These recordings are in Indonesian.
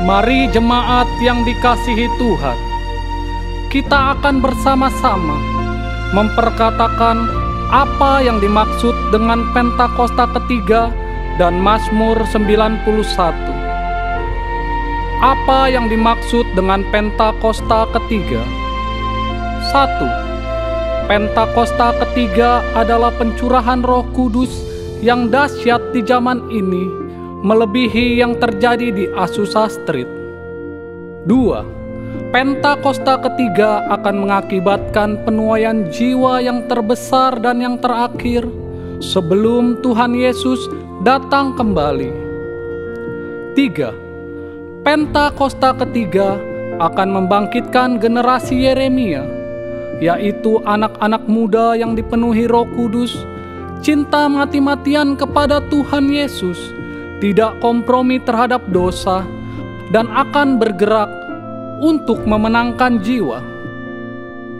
Mari jemaat yang dikasihi Tuhan, kita akan bersama-sama memperkatakan apa yang dimaksud dengan Pentakosta ketiga dan Mazmur 91. Apa yang dimaksud dengan Pentakosta ketiga? 1. Pentakosta ketiga adalah pencurahan Roh Kudus yang dahsyat di zaman ini, melebihi yang terjadi di Azusa Street. 2. Pentakosta ketiga akan mengakibatkan penuaian jiwa yang terbesar dan yang terakhir sebelum Tuhan Yesus datang kembali. 3. Pentakosta ketiga akan membangkitkan generasi Yeremia, yaitu anak-anak muda yang dipenuhi Roh Kudus, cinta mati-matian kepada Tuhan Yesus, tidak kompromi terhadap dosa, dan akan bergerak untuk memenangkan jiwa.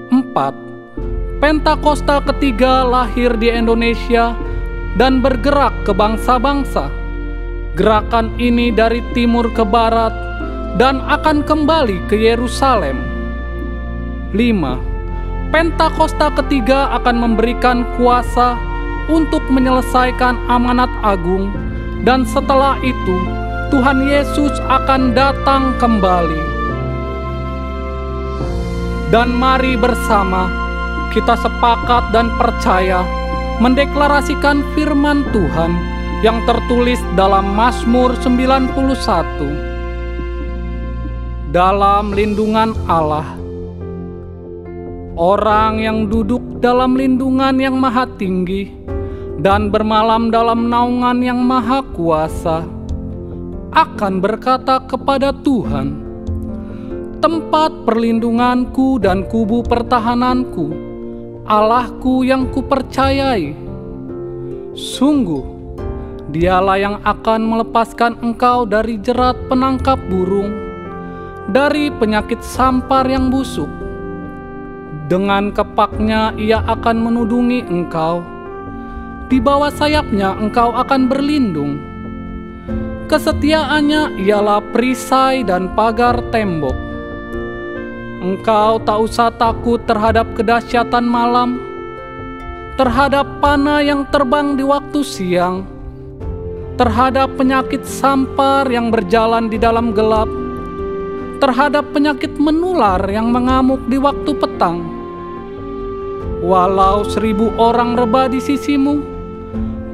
4. Pentakosta ketiga lahir di Indonesia dan bergerak ke bangsa-bangsa. Gerakan ini dari timur ke barat dan akan kembali ke Yerusalem. 5. Pentakosta ketiga akan memberikan kuasa untuk menyelesaikan amanat agung, dan setelah itu Tuhan Yesus akan datang kembali. Dan mari bersama kita sepakat dan percaya mendeklarasikan firman Tuhan yang tertulis dalam Mazmur 91. Dalam lindungan Allah, orang yang duduk dalam lindungan yang maha tinggi dan bermalam dalam naungan yang maha kuasa akan berkata kepada Tuhan, tempat perlindunganku dan kubu pertahananku, Allahku yang kupercayai. Sungguh, dialah yang akan melepaskan engkau dari jerat penangkap burung, dari penyakit sampar yang busuk. Dengan kepaknya ia akan menudungi engkau, di bawah sayapnya engkau akan berlindung. Kesetiaannya ialah perisai dan pagar tembok. Engkau tak usah takut terhadap kedahsyatan malam, terhadap panah yang terbang di waktu siang, terhadap penyakit sampar yang berjalan di dalam gelap, terhadap penyakit menular yang mengamuk di waktu petang. Walau 1.000 orang rebah di sisimu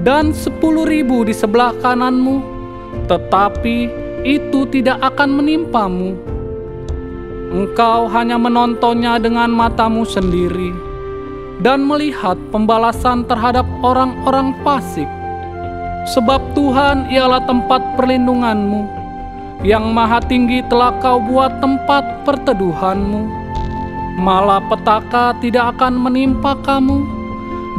dan 10.000 di sebelah kananmu, tetapi itu tidak akan menimpamu. Engkau hanya menontonnya dengan matamu sendiri dan melihat pembalasan terhadap orang-orang fasik. Sebab Tuhan ialah tempat perlindunganmu, yang maha tinggi telah kau buat tempat perteduhanmu. Malapetaka tidak akan menimpa kamu,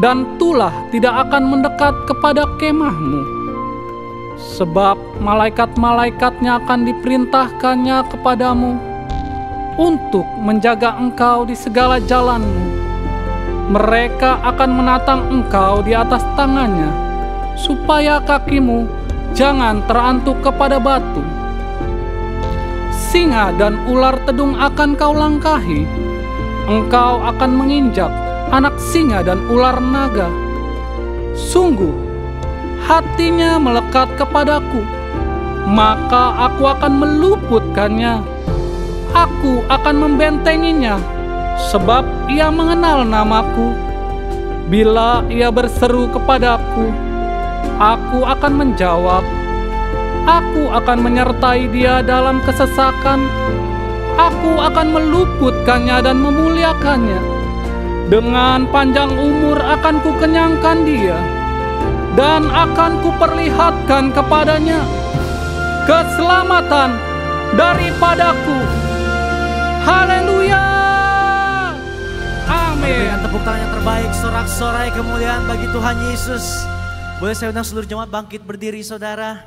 dan tulah tidak akan mendekat kepada kemahmu. Sebab malaikat-malaikatnya akan diperintahkannya kepadamu untuk menjaga engkau di segala jalanmu. Mereka akan menatang engkau di atas tangannya, supaya kakimu jangan terantuk kepada batu. Singa dan ular tedung akan kau langkahi. Engkau akan menginjak anak singa dan ular naga. Sungguh, hatinya melekat kepadaku, maka aku akan meluputkannya. Aku akan membentenginya, sebab ia mengenal namaku. Bila ia berseru kepadaku, aku akan menjawab. Aku akan menyertai dia dalam kesesakan. Aku akan meluputkannya dan memuliakannya. Dengan panjang umur akan kukenyangkan dia, dan akan kuperlihatkan kepadanya keselamatan daripadaku. Haleluya. Amin. Dengan tepuk tangan yang terbaik, sorak-sorai kemuliaan bagi Tuhan Yesus. Boleh saya undang seluruh jemaat bangkit berdiri, saudara.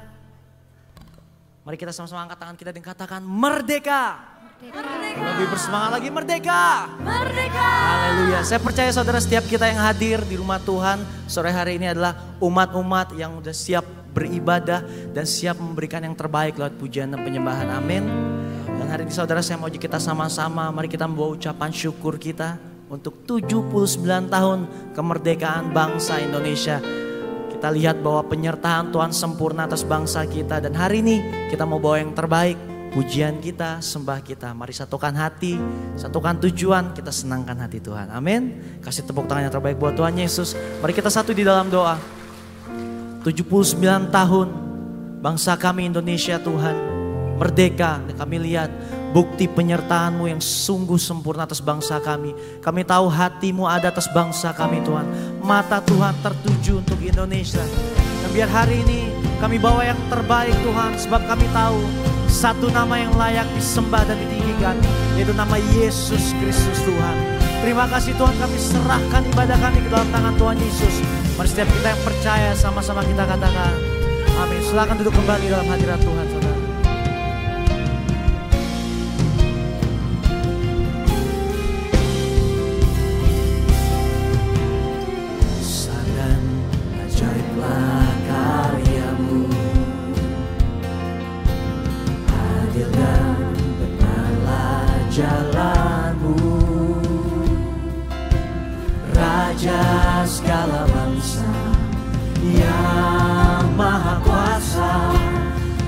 Mari kita sama-sama angkat tangan kita dan katakan merdeka. Merdeka. Lebih bersemangat lagi, merdeka. Merdeka. Haleluya. Saya percaya saudara, setiap kita yang hadir di rumah Tuhan sore hari ini adalah umat-umat yang sudah siap beribadah dan siap memberikan yang terbaik lewat pujian dan penyembahan. Amin. Dan hari ini saudara, saya mau kita sama-sama, mari kita membawa ucapan syukur kita untuk 79 tahun kemerdekaan bangsa Indonesia. Kita lihat bahwa penyertaan Tuhan sempurna atas bangsa kita. Dan hari ini kita mau bawa yang terbaik. Pujian kita, sembah kita. Mari satukan hati, satukan tujuan, kita senangkan hati Tuhan. Amin. Kasih tepuk tangan yang terbaik buat Tuhan Yesus. Mari kita satu di dalam doa. 79 tahun bangsa kami Indonesia Tuhan merdeka. Dan kami lihat bukti penyertaan-Mu yang sungguh sempurna atas bangsa kami. Kami tahu hati-Mu ada atas bangsa kami Tuhan. Mata Tuhan tertuju untuk Indonesia. Dan biar hari ini kami bawa yang terbaik Tuhan. Sebab kami tahu satu nama yang layak disembah dan ditinggikan, yaitu nama Yesus Kristus Tuhan. Terima kasih Tuhan, kami serahkan ibadah kami ke dalam tangan Tuhan Yesus. Mari setiap kita yang percaya sama-sama kita katakan amin. Silakan duduk kembali dalam hadirat Tuhan saudara. Jalan-Mu, Raja segala bangsa yang maha kuasa,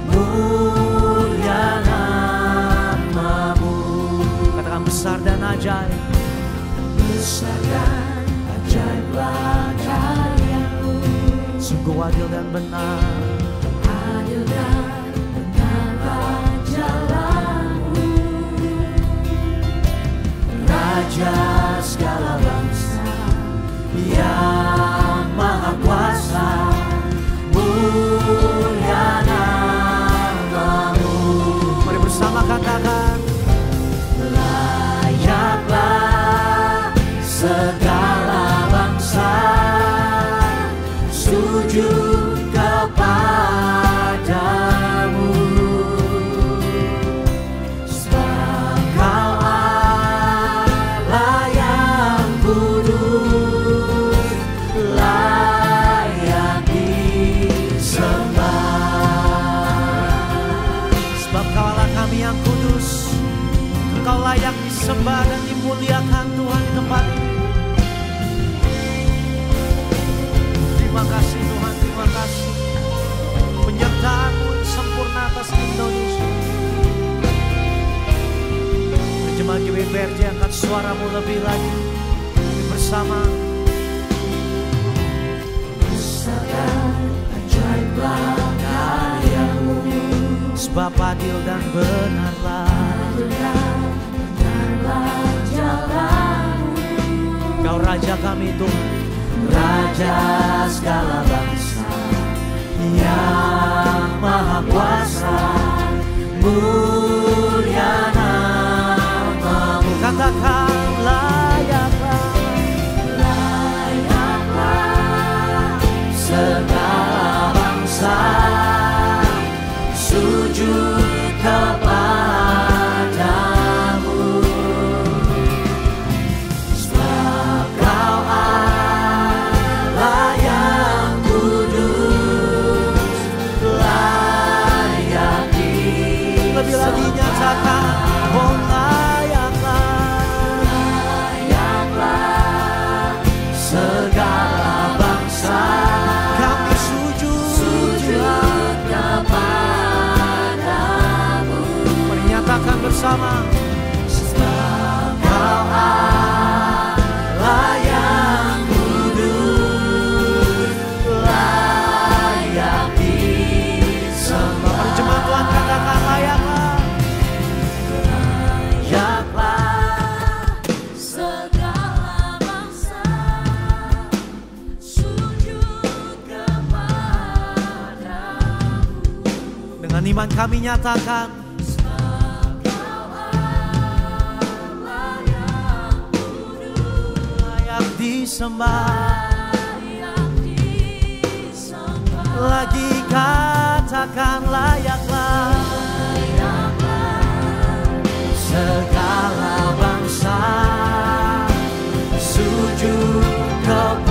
mulia nama-Mu. Katakan besar dan ajaib. Besar dan ajaiblah karya-Mu. Sungguh adil dan benar. Adil dan benarlah jalan-Mu. Raja segala bangsa yang maha kuasa, mulia nama-Mu. Mari bersama katakan Layaklah segala bangsa sujud kepadamu, sebab Kau Allah yang kudus, layak disembah. sebab Kau Allah kami yang kudus. Engkau layak disembah dan dimuliakan Tuhan di tempat ini. Terima kasih Tuhan, terima kasih. Penyertaan-Mu yang sempurna atas Indonesia. Jemaat GBPRJ, angkat suaramu lebih lagi. Bersama. Besar dan ajaiblah karya-Mu. Sebab adil dan benarlah jalan-Mu. Kau Raja kami Tuhan. Raja segala bangsa yang maha kuasa, mulia nama-Mu. Katakan layaklah segala bangsa sujud kepadamu, sebab Kau Allah yang kudus, layak lebih lagi nyatakan oh layaklah segala bangsa kami sujud kepadamu. Mari nyatakan bersama. Sebab Kau Allah yang kudus, layak disembah. Mari jemaat Tuhan katakan layaklah. Layaklah segala bangsa sujud kepadamu. Dengan iman kami nyatakan layak disembah. Lagi katakan layaklah Segala bangsa sujud kepadamu.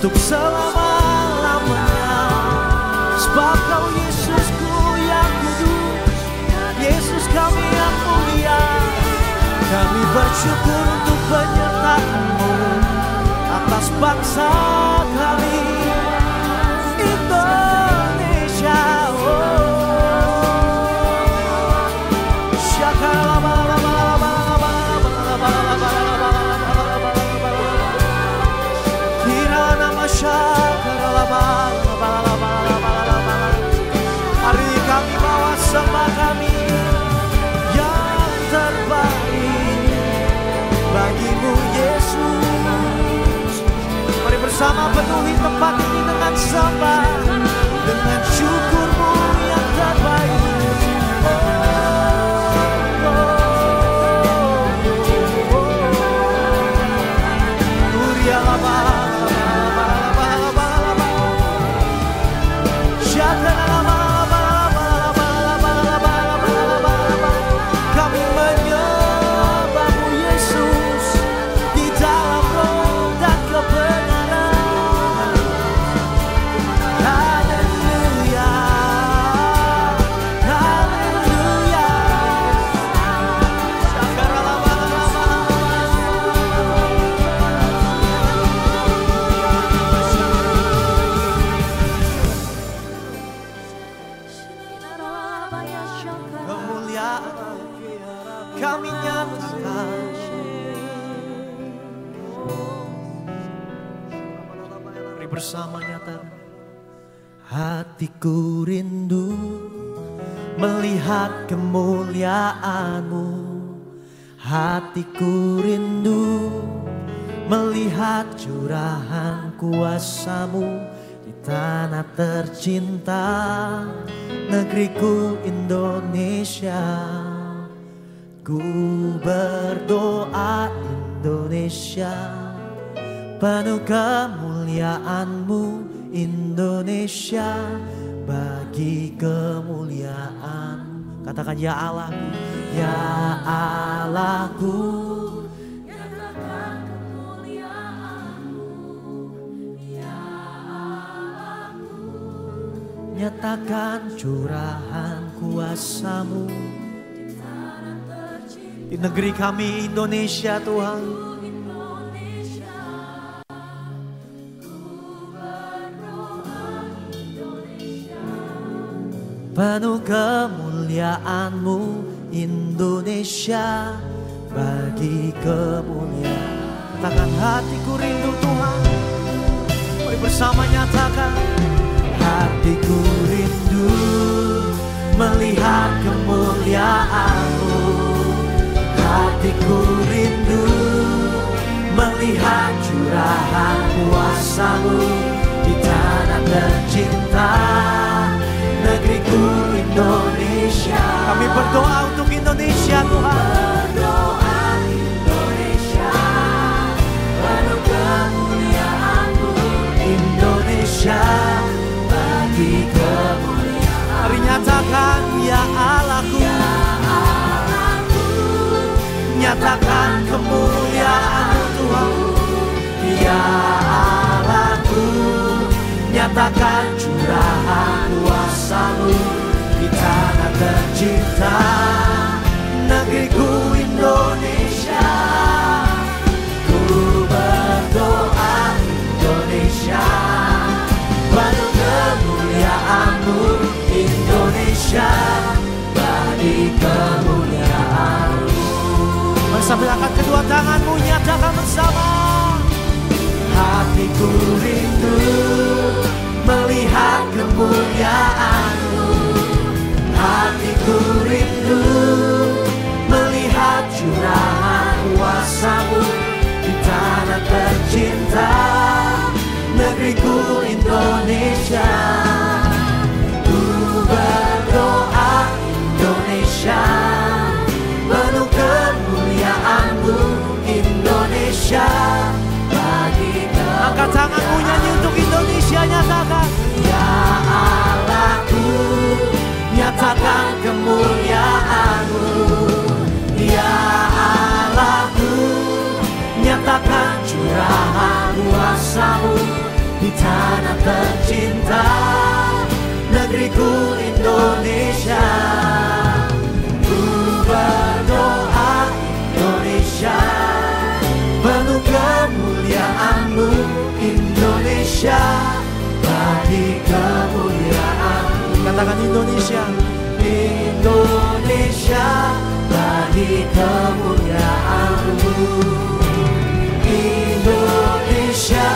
untuk selama-lamanya. Sebab Kau Yesusku yang kudus, Yesus kami yang mulia. Kami bersyukur untuk penyertaan-Mu atas bangsa kami Indonesia. Hari ini kami bawa sembah kami yang terbaik bagi-Mu Yesus. Mari bersama penuhi tempat ini dengan sembah, dengan syukur-Mu yang terbaik. Kami menyembah-Mu Yesus di dalam roh dan kebenaran. Haleluya, haleluya. Kemuliaan kami nyatakan. Mari bersama nyatakan. Hatiku rindu melihat kemuliaan-Mu. Hatiku rindu melihat curahan kuasa-Mu di tanah tercinta, negeriku Indonesia. Ku berdoa Indonesia, penuh kemuliaan-Mu Indonesia, bagi kemuliaan. Katakan ya Allahku, ya Allahku, Nyatakan kemuliaan-Mu, ya Allahku. nyatakan curahan kuasa-Mu di negeri kami Indonesia Tuhan. Penuh kemuliaan-Mu Indonesia, bagi kemuliaan. Katakan hatiku rindu Tuhan. Mari bersama nyatakan. Hatiku rindu melihat kemuliaan-Mu. Hatiku rindu melihat curahan kuasa-Mu di tanah tercinta, negeriku Indonesia. Kami berdoa untuk Indonesia Tuhan. Berdoa Indonesia, penuh kemuliaan-Mu Indonesia, bagi kemuliaan. Mari nyatakan ya Allahku, nyatakan kemuliaan-Mu Tuhan. Ya Allahku, nyatakan curahan kuasa-Mu di tanah tercinta, negeriku Indonesia. Ku berdoa Indonesia, penuh kemuliaan-Mu Indonesia, bagi kemuliaan-Mu. Sambil angkat kedua tanganmu, nyatakan bersama. Hatiku rindu melihat kemuliaan-Mu. Hatiku rindu melihat curahan kuasa-Mu di tanah tercinta, negeriku Indonesia. Ku berdoa Indonesia, penuh kemuliaan-Mu Indonesia, bagi angkat tanganmu nyanyi untuk Indonesia, nyatakan ya Allahku, nyatakan kemuliaan-Mu. Ya Allahku, nyatakan curahan kuasa-Mu di tanah tercinta, negeriku Indonesia. Ku berdoa Indonesia, penuh kemuliaan-Mu Indonesia, bagi kemuliaan. Katakan Indonesia, Indonesia, bagi kemuliaan-Mu. Indonesia,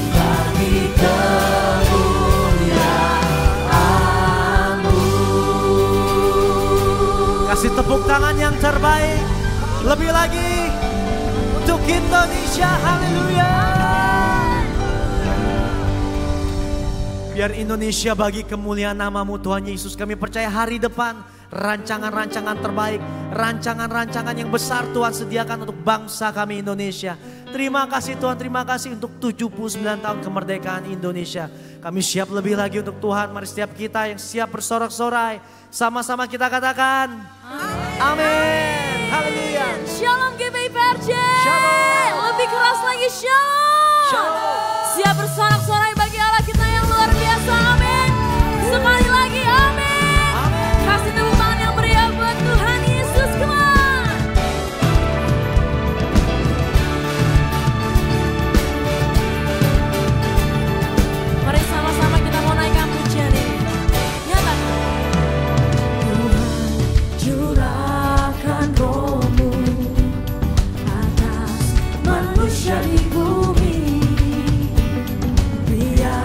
bagi kemuliaan-Mu. Kasih tepuk tangan yang terbaik, lebih lagi untuk Indonesia. Haleluya. Biar Indonesia bagi kemuliaan nama-Mu Tuhan Yesus. Kami percaya hari depan rancangan-rancangan terbaik, rancangan-rancangan yang besar Tuhan sediakan untuk bangsa kami Indonesia. Terima kasih Tuhan, terima kasih untuk 79 tahun kemerdekaan Indonesia. Kami siap lebih lagi untuk Tuhan. Mari setiap kita yang siap bersorak-sorai, sama-sama kita katakan amin. Haleluya. Shalom GBI PRJ. Shalom. Lebih keras lagi shalom. Shalom. Siap bersorak-sorai bagi Allah kita yang luar biasa. Amin. Sekali lagi amin. Kasih tepuk tangan yang meriah buat Tuhan Yesus. Come on. Mari sama-sama kita mau naikkan pujian ini. Nyatakan. Tuhan curahkan Roh-Mu atas manusia di bumi. Biar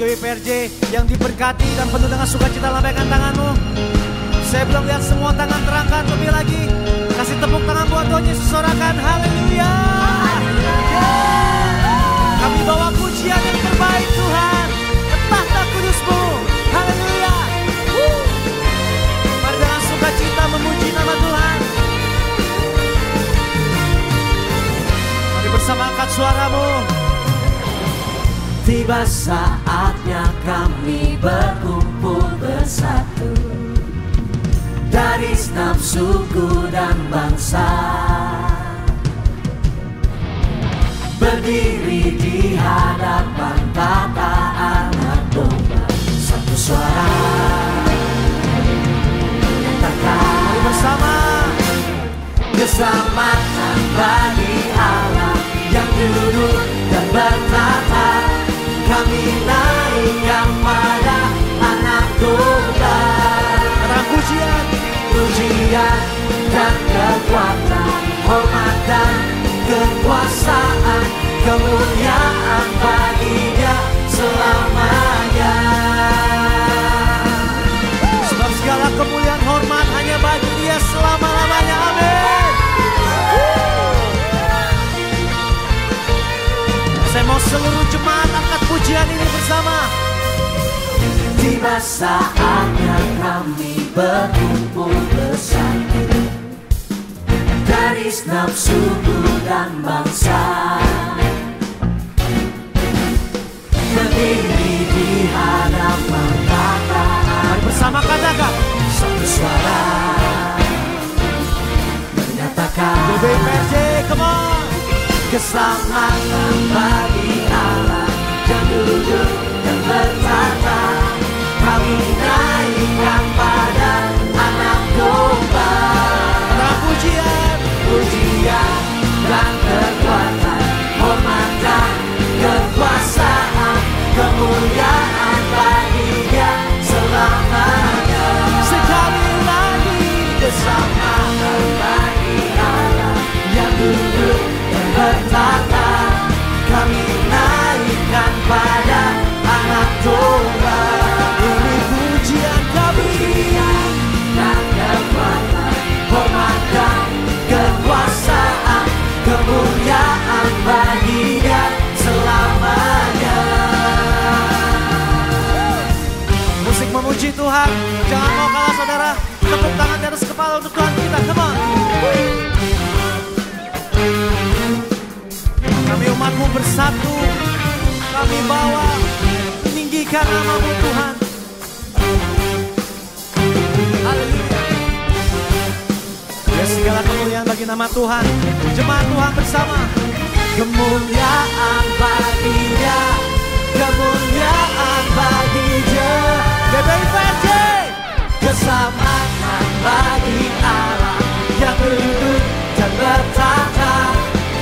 GWPRJ yang diberkati dan penuh dengan sukacita, lambaikan tanganmu. Saya belum lihat semua tangan terangkat, lebih lagi. Kasih tepuk tangan buat Tuhan Yesus, sorakan haleluya. Kami bawa pujian yang terbaik Tuhan ke tahta kudus-Mu. Haleluya. Mari dengan sukacita memuji nama Tuhan. Mari bersama angkat suaramu. Tiba saatnya kami berkumpul bersatu dari segenap suku dan bangsa, berdiri di hadapan tata anak domba, satu suara menyatakan Bersama keselamatan bagi Allah yang duduk dan bertata. Kami naikkan pada anak domba, pujian, pujian dan kekuatan, hormat dan kekuasaan, kemuliaan bagi-Nya selamanya. sebab segala kemuliaan hormat hanya bagi Dia selama-lamanya. Amin. Saya mau seluruh jemaat angkat pujian ini bersama. Tiba saatnya kami berkumpul bersatu dari segenap suku dan bangsa, berdiri di hadapan tata. Mari bersama katakan Satu suara menyatakan GWPRJ, come on. keselamatan bagi Allah yang duduk dan bertata. Kami naikkan pada anak domba, Pujian, pujian dan kekuatan, hormat dan kekuasaan, kemuliaan bagi-Nya selamanya. sekali lagi Keselamatan bagi Allah yang duduk dan bertata. Kami naikkan pada anak domba, ini pujian kami. dan kekuatan, hormat dan kekuasaan, kemuliaan bagi-Nya selamanya. Musik memuji Tuhan, jangan mau kalah saudara. Tepuk tangan di atas kepala untuk Tuhan kita, come on. Kami umat-Mu bersatu, kami bawa meninggikan nama-Mu Tuhan. Haleluya. Ya segala kemuliaan bagi nama Tuhan. Jemaat Tuhan bersama. Kemuliaan bagi-Nya, kemuliaan bagi-Nya, GWPRJ, keselamatan bagi Allah yang duduk dan bertata.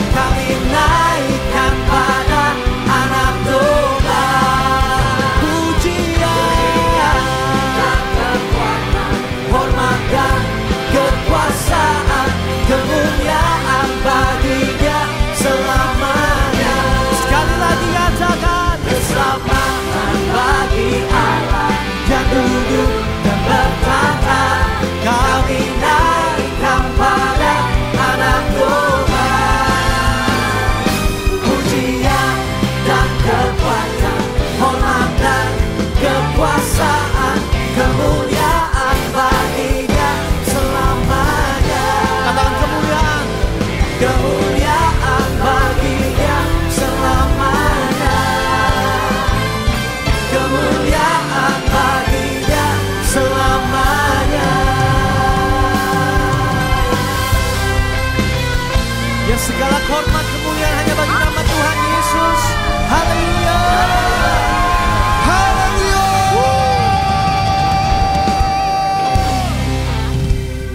Kami naikkan pada anak domba, pujian, dan kekuatan, hormat dan kekuasaan, kemuliaan bagi-Nya selamanya. sekali lagi katakan Keselamatan bagi Allah yang duduk dan bertata. Kami naikkan pada anak domba, pujian dan kekuatan, hormat dan kekuasaan, kemuliaan bagi-Nya selamanya. katakan kemuliaan. Kemuliaan bagi-Nya selamanya. Kemuliaan bagi-Nya selamanya. Ya segala hormat kemuliaan hanya bagi nama Tuhan Yesus. Haleluya. Haleluya.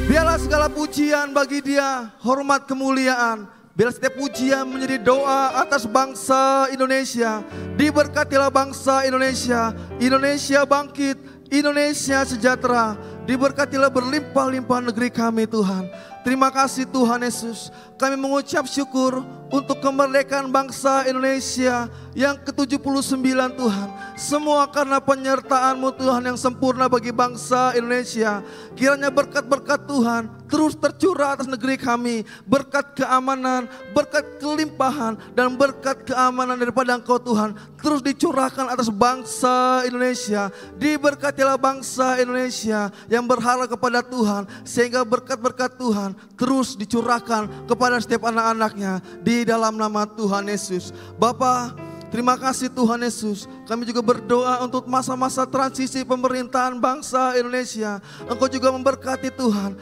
Biarlah segala pujian bagi Dia, hormat kemuliaan. Biarlah setiap pujian menjadi doa atas bangsa Indonesia. Diberkatilah bangsa Indonesia. Indonesia bangkit, Indonesia sejahtera. Diberkatilah berlimpah-limpah negeri kami Tuhan. Terima kasih Tuhan Yesus. Kami mengucap syukur untuk kemerdekaan bangsa Indonesia yang ke-79 Tuhan. Semua karena penyertaan-Mu Tuhan yang sempurna bagi bangsa Indonesia. Kiranya berkat-berkat Tuhan terus tercurah atas negeri kami. Berkat keamanan, berkat kelimpahan, dan berkat keamanan daripada Engkau Tuhan terus dicurahkan atas bangsa Indonesia. Diberkatilah bangsa Indonesia yang berharap kepada Tuhan, sehingga berkat-berkat Tuhan terus dicurahkan kepada setiap anak-anaknya di dalam nama Tuhan Yesus. Bapa, terima kasih Tuhan Yesus. Kami juga berdoa untuk masa-masa transisi pemerintahan bangsa Indonesia. Engkau juga memberkati Tuhan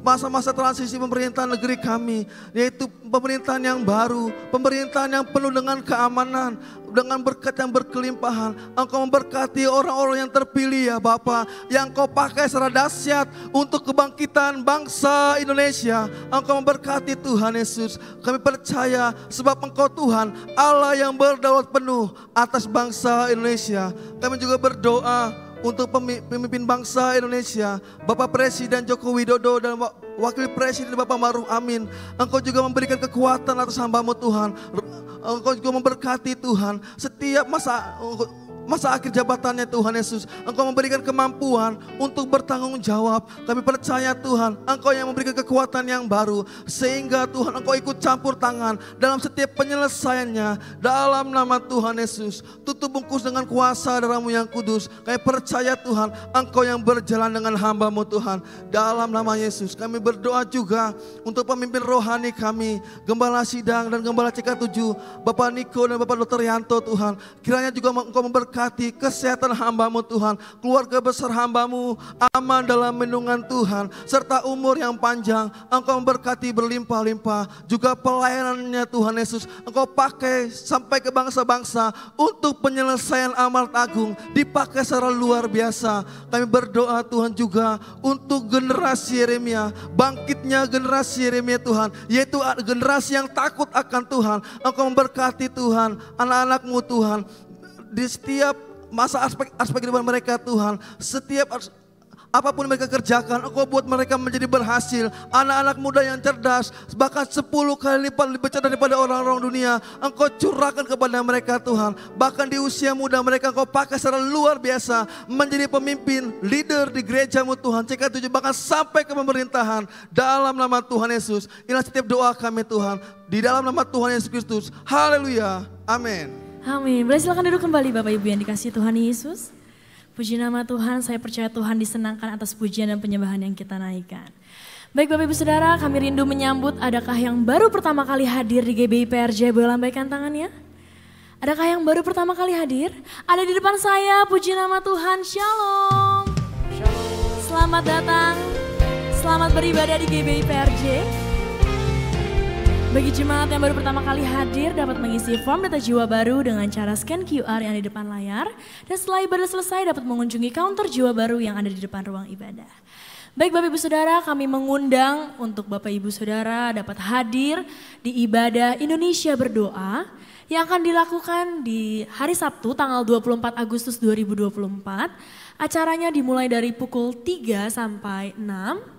masa-masa transisi pemerintahan negeri kami, yaitu pemerintahan yang baru, pemerintahan yang penuh dengan keamanan, dengan berkat yang berkelimpahan. Engkau memberkati orang-orang yang terpilih ya Bapa, yang Kau pakai secara dahsyat untuk kebangkitan bangsa Indonesia. Engkau memberkati Tuhan Yesus. Kami percaya sebab Engkau Tuhan Allah yang berdaulat penuh atas bangsa Indonesia. Kami juga berdoa untuk pemimpin bangsa Indonesia, Bapak Presiden Joko Widodo dan Wakil Presiden Bapak Maruf Amin. Engkau juga memberikan kekuatan atas hamba-Mu Tuhan. Engkau juga memberkati Tuhan setiap masa akhir jabatannya Tuhan Yesus. Engkau memberikan kemampuan untuk bertanggung jawab. Kami percaya Tuhan, Engkau yang memberikan kekuatan yang baru, sehingga Tuhan Engkau ikut campur tangan dalam setiap penyelesaiannya. Dalam nama Tuhan Yesus, tutup bungkus dengan kuasa darah-Mu yang kudus. Kami percaya Tuhan, Engkau yang berjalan dengan hamba-Mu Tuhan. Dalam nama Yesus kami berdoa juga untuk pemimpin rohani kami, Gembala Sidang dan Gembala CK7, Bapak Niko dan Bapak Dr. Yanto Tuhan. Kiranya juga Engkau memberkati kesehatan hamba-Mu Tuhan, keluarga besar hamba-Mu aman dalam lindungan Tuhan, serta umur yang panjang. Engkau memberkati berlimpah-limpah. Juga pelayanannya Tuhan Yesus Engkau pakai sampai ke bangsa-bangsa untuk penyelesaian amanat agung, dipakai secara luar biasa. Kami berdoa Tuhan juga untuk generasi Yeremia, bangkitnya generasi Yeremia Tuhan, yaitu generasi yang takut akan Tuhan. Engkau memberkati Tuhan anak-anak-Mu Tuhan di setiap masa aspek kehidupan mereka Tuhan. Setiap apapun mereka kerjakan, Engkau buat mereka menjadi berhasil. Anak-anak muda yang cerdas, bahkan 10 kali lipat lebih cerdas daripada orang-orang dunia, Engkau curahkan kepada mereka Tuhan. Bahkan di usia muda mereka Engkau pakai secara luar biasa menjadi pemimpin, leader di gereja-Mu Tuhan, CK7 bahkan sampai ke pemerintahan. Dalam nama Tuhan Yesus, inilah setiap doa kami Tuhan, di dalam nama Tuhan Yesus Kristus. Haleluya, amin. Amin. Boleh silakan duduk kembali Bapak Ibu yang dikasihi Tuhan Yesus. Puji nama Tuhan, saya percaya Tuhan disenangkan atas pujian dan penyembahan yang kita naikkan. Baik Bapak Ibu Saudara, kami rindu menyambut adakah yang baru pertama kali hadir di GBI PRJ, boleh lambaikan tangannya? Adakah yang baru pertama kali hadir? Ada di depan saya, puji nama Tuhan, Shalom. Selamat datang, selamat beribadah di GBI PRJ. Bagi jemaat yang baru pertama kali hadir dapat mengisi form data jiwa baru dengan cara scan QR yang ada di depan layar. Dan setelah ibadah selesai dapat mengunjungi counter jiwa baru yang ada di depan ruang ibadah. Baik Bapak Ibu Saudara, kami mengundang untuk Bapak Ibu Saudara dapat hadir di ibadah Indonesia Berdoa yang akan dilakukan di hari Sabtu tanggal 24 Agustus 2024. Acaranya dimulai dari pukul 3 sampai 6.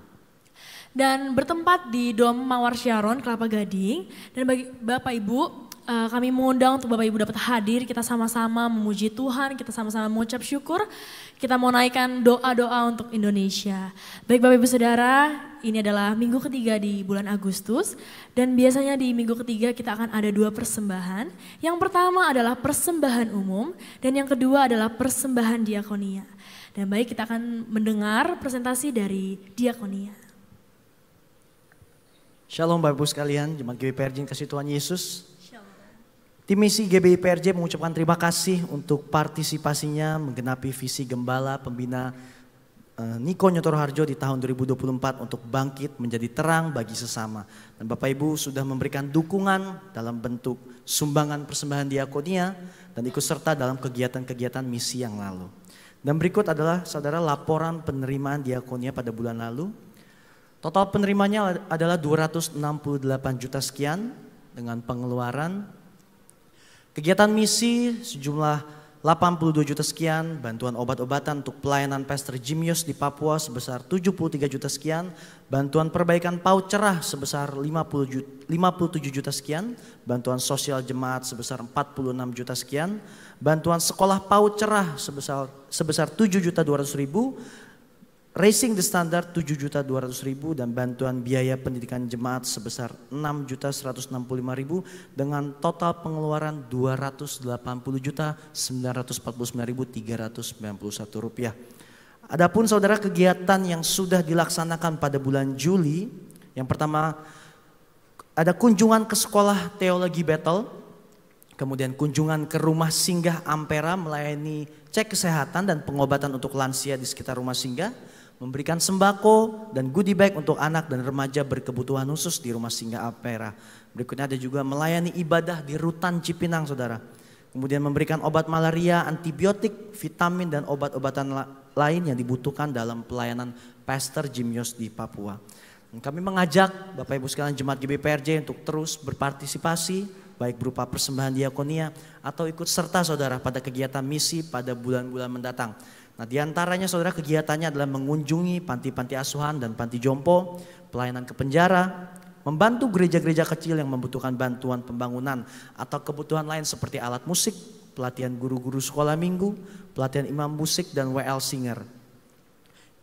Dan bertempat di Dom Mawar Sharon, Kelapa Gading. Dan bagi Bapak Ibu, kami mengundang untuk Bapak Ibu dapat hadir, kita sama-sama memuji Tuhan, kita sama-sama mengucap syukur. Kita mau naikkan doa-doa untuk Indonesia. Baik Bapak Ibu Saudara, ini adalah minggu ketiga di bulan Agustus. Dan biasanya di minggu ketiga kita akan ada 2 persembahan. Yang pertama adalah persembahan umum dan yang kedua adalah persembahan diakonia. Dan baik kita akan mendengar presentasi dari diakonia. Shalom Bapak Ibu sekalian, jemaat GBI PRJ yang kasih Tuhan Yesus. Tim misi GBI PRJ mengucapkan terima kasih untuk partisipasinya menggenapi visi Gembala Pembina Niko Nyotoro Harjo di tahun 2024 untuk bangkit menjadi terang bagi sesama. Dan Bapak Ibu sudah memberikan dukungan dalam bentuk sumbangan persembahan diakonia dan ikut serta dalam kegiatan-kegiatan misi yang lalu. Dan berikut adalah saudara laporan penerimaan diakonia pada bulan lalu. Total penerimanya adalah 268 juta sekian dengan pengeluaran kegiatan misi sejumlah 82 juta sekian, bantuan obat-obatan untuk pelayanan Pastor Jimios di Papua sebesar 73 juta sekian, bantuan perbaikan PAUD cerah sebesar 57 juta sekian, bantuan sosial jemaat sebesar 46 juta sekian, bantuan sekolah PAUD cerah sebesar 7.200.000, Raising the Standard 7.200.000 dan bantuan biaya pendidikan jemaat sebesar 6.165.000 dengan total pengeluaran 280.949.391 rupiah. Adapun saudara kegiatan yang sudah dilaksanakan pada bulan Juli, yang pertama ada kunjungan ke sekolah teologi Bethel, kemudian kunjungan ke rumah singgah Ampera melayani cek kesehatan dan pengobatan untuk lansia di sekitar rumah singgah, memberikan sembako dan goodie bag untuk anak dan remaja berkebutuhan khusus di rumah singgah Ampera. Berikutnya ada juga melayani ibadah di Rutan Cipinang, saudara. Kemudian memberikan obat malaria, antibiotik, vitamin dan obat-obatan lain yang dibutuhkan dalam pelayanan Pastor Jimios di Papua. Dan kami mengajak Bapak Ibu sekalian jemaat GBPRJ untuk terus berpartisipasi baik berupa persembahan diakonia atau ikut serta saudara pada kegiatan misi pada bulan-bulan mendatang. Nah, di antaranya saudara kegiatannya adalah mengunjungi panti-panti asuhan dan panti jompo, pelayanan ke penjara, membantu gereja-gereja kecil yang membutuhkan bantuan pembangunan atau kebutuhan lain seperti alat musik, pelatihan guru-guru sekolah minggu, pelatihan imam musik dan WL singer.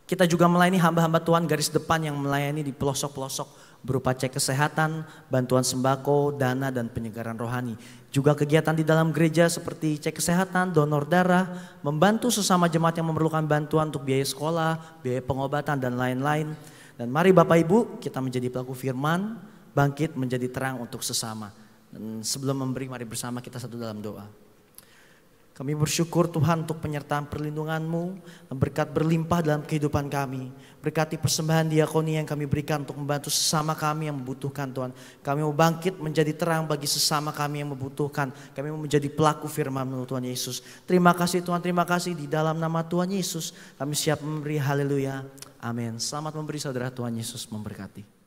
Kita juga melayani hamba-hamba Tuhan garis depan yang melayani di pelosok-pelosok berupa cek kesehatan, bantuan sembako, dana dan penyegaran rohani. Juga kegiatan di dalam gereja seperti cek kesehatan, donor darah, membantu sesama jemaat yang memerlukan bantuan untuk biaya sekolah, biaya pengobatan dan lain-lain. Dan mari Bapak Ibu kita menjadi pelaku firman, bangkit menjadi terang untuk sesama. Dan sebelum memberi mari bersama kita satu dalam doa. Kami bersyukur Tuhan untuk penyertaan perlindungan-Mu, berkat berlimpah dalam kehidupan kami. Berkati persembahan diakoni yang kami berikan untuk membantu sesama kami yang membutuhkan Tuhan. Kami mau bangkit menjadi terang bagi sesama kami yang membutuhkan. Kami mau menjadi pelaku firman-Mu Tuhan Yesus. Terima kasih Tuhan, terima kasih di dalam nama Tuhan Yesus. Kami siap memberi, haleluya. Amin. Selamat memberi saudara, Tuhan Yesus memberkati.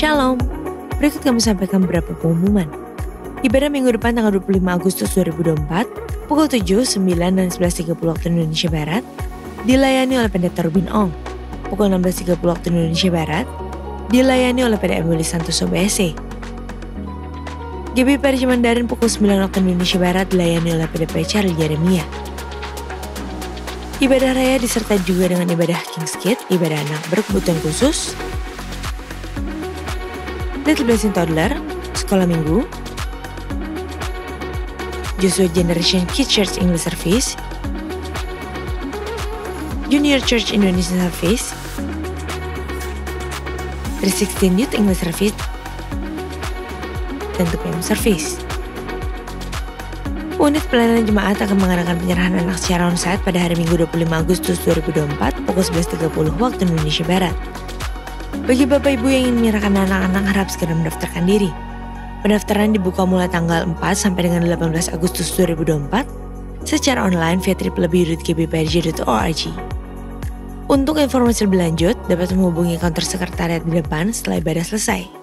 Shalom, berikut kami sampaikan beberapa pengumuman. Ibadah minggu depan tanggal 25 Agustus 2024, pukul 7, 9, dan 11.30 waktu Indonesia Barat, dilayani oleh Pendeta Rubin Ong. Pukul 16.30 waktu Indonesia Barat, dilayani oleh PDM Willy Santoso BSC. GBPRJ Mandarin pukul 9 waktu Indonesia Barat, dilayani oleh PDP Charlie Jeremia. Ibadah raya disertai juga dengan ibadah King's Kid, ibadah anak berkebutuhan khusus, Little Blessing Toddler, Sekolah Minggu, Joshua Generation Kids Church English Service, Junior Church Indonesian Service, 316 Youth English Service, dan TPM Service. Unit pelayanan jemaat akan mengadakan penyerahan anak secara onsite pada hari Minggu 25 Agustus 2024 pukul 11.30 waktu Indonesia Barat. Bagi Bapak Ibu yang ingin menyerahkan anak-anak harap segera mendaftarkan diri. Pendaftaran dibuka mulai tanggal 4 sampai dengan 18 Agustus 2024 secara online via www.gbprj.org. Untuk informasi lebih lanjut dapat menghubungi kantor sekretariat di depan setelah ibadah selesai.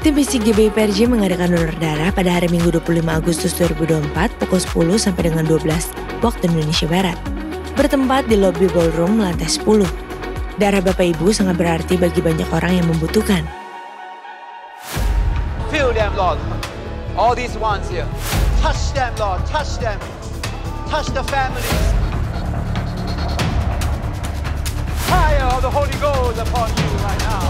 Tim Fisik GBI PRJ mengadakan donor darah pada hari Minggu 25 Agustus 2024 pukul 10 sampai dengan 12 waktu Indonesia Barat. Bertempat di lobi ballroom lantai 10. Darah Bapak Ibu sangat berarti bagi banyak orang yang membutuhkan. Fill them, Lord. All these ones here. Touch them, Lord. Touch them. Touch the families. Fire of the Holy Ghost upon you right now.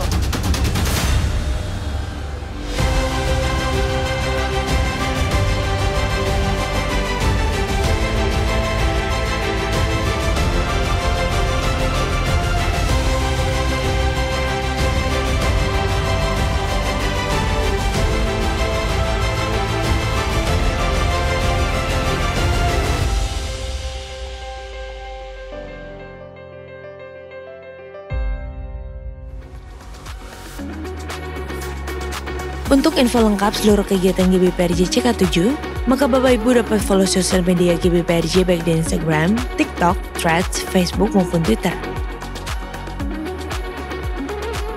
Untuk info lengkap seluruh kegiatan GBI PRJ CK7, maka Bapak Ibu dapat follow sosial media GBI PRJ baik di Instagram, TikTok, Threads, Facebook maupun Twitter.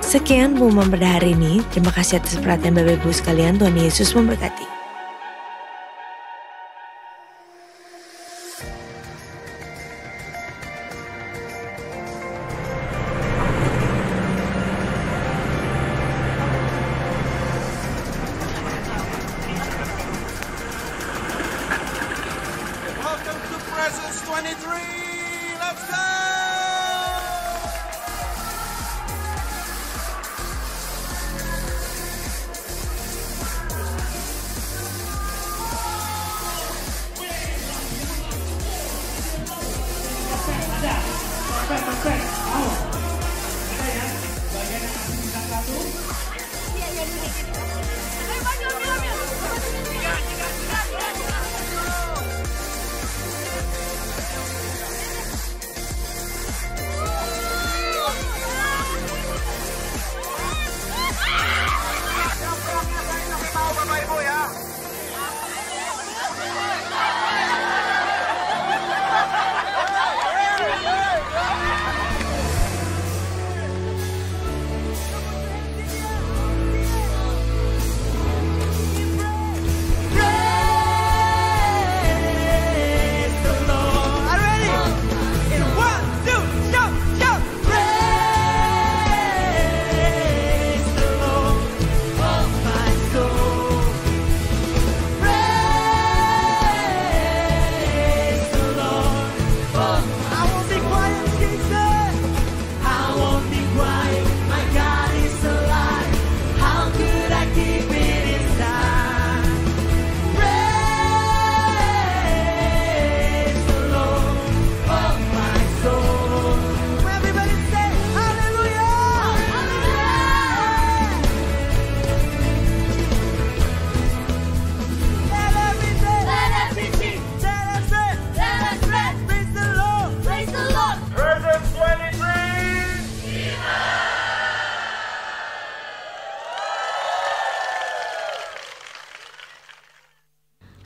Sekian pengumuman pada hari ini. Terima kasih atas perhatian Bapak Ibu sekalian. Tuhan Yesus memberkati. Presence 23, let's go!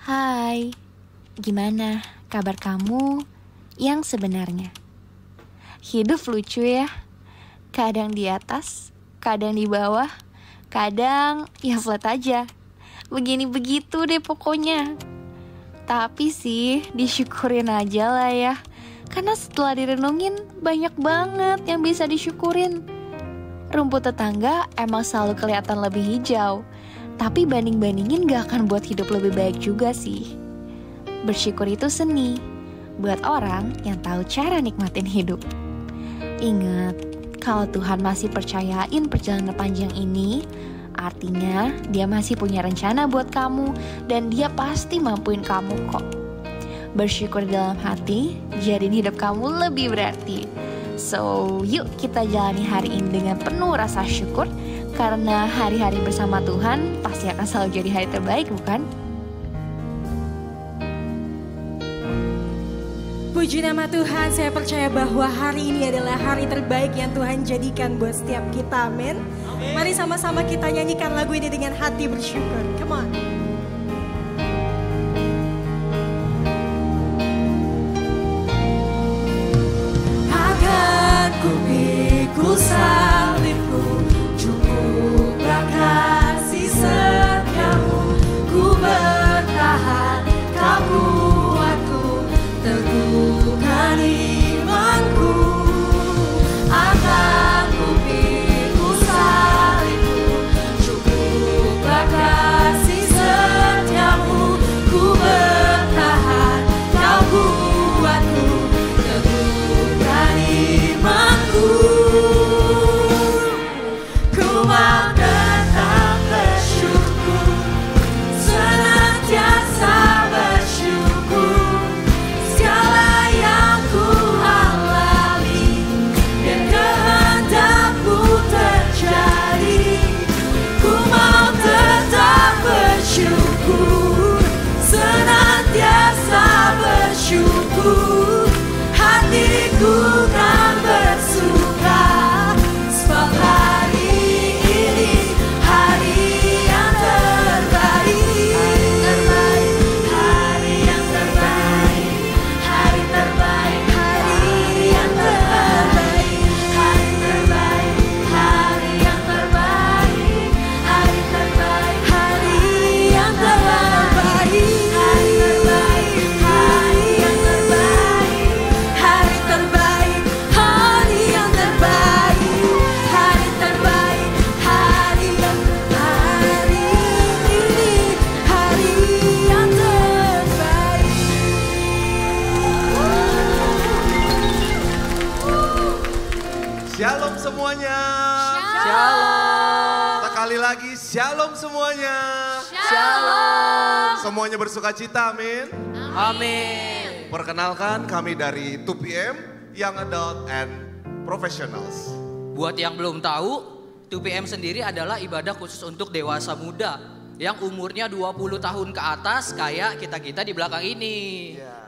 Hai, gimana kabar kamu yang sebenarnya? Hidup lucu ya, kadang di atas, kadang di bawah, kadang ya flat aja. Begini begitu deh pokoknya. Tapi sih disyukurin aja lah ya, karena setelah direnungin banyak banget yang bisa disyukurin. Rumput tetangga emang selalu kelihatan lebih hijau, tapi banding-bandingin gak akan buat hidup lebih baik juga sih. Bersyukur itu seni, buat orang yang tahu cara nikmatin hidup. Ingat, kalau Tuhan masih percayain perjalanan panjang ini, artinya Dia masih punya rencana buat kamu, dan Dia pasti mampuin kamu kok. Bersyukur dalam hati, jadiin hidup kamu lebih berarti. So, yuk kita jalani hari ini dengan penuh rasa syukur, karena hari-hari bersama Tuhan pasti akan selalu jadi hari terbaik, bukan? Puji nama Tuhan, saya percaya bahwa hari ini adalah hari terbaik yang Tuhan jadikan buat setiap kita, amin. Mari sama-sama kita nyanyikan lagu ini dengan hati bersyukur, come on. Akan ku pikul salibku, cukup kasih lagi, shalom semuanya. Shalom. Semuanya bersuka cita, amin. Amin. Perkenalkan, kami dari 2PM, Young Adult and Professionals. Buat yang belum tahu, 2PM sendiri adalah ibadah khusus untuk dewasa muda yang umurnya 20 tahun ke atas kayak kita-kita di belakang ini.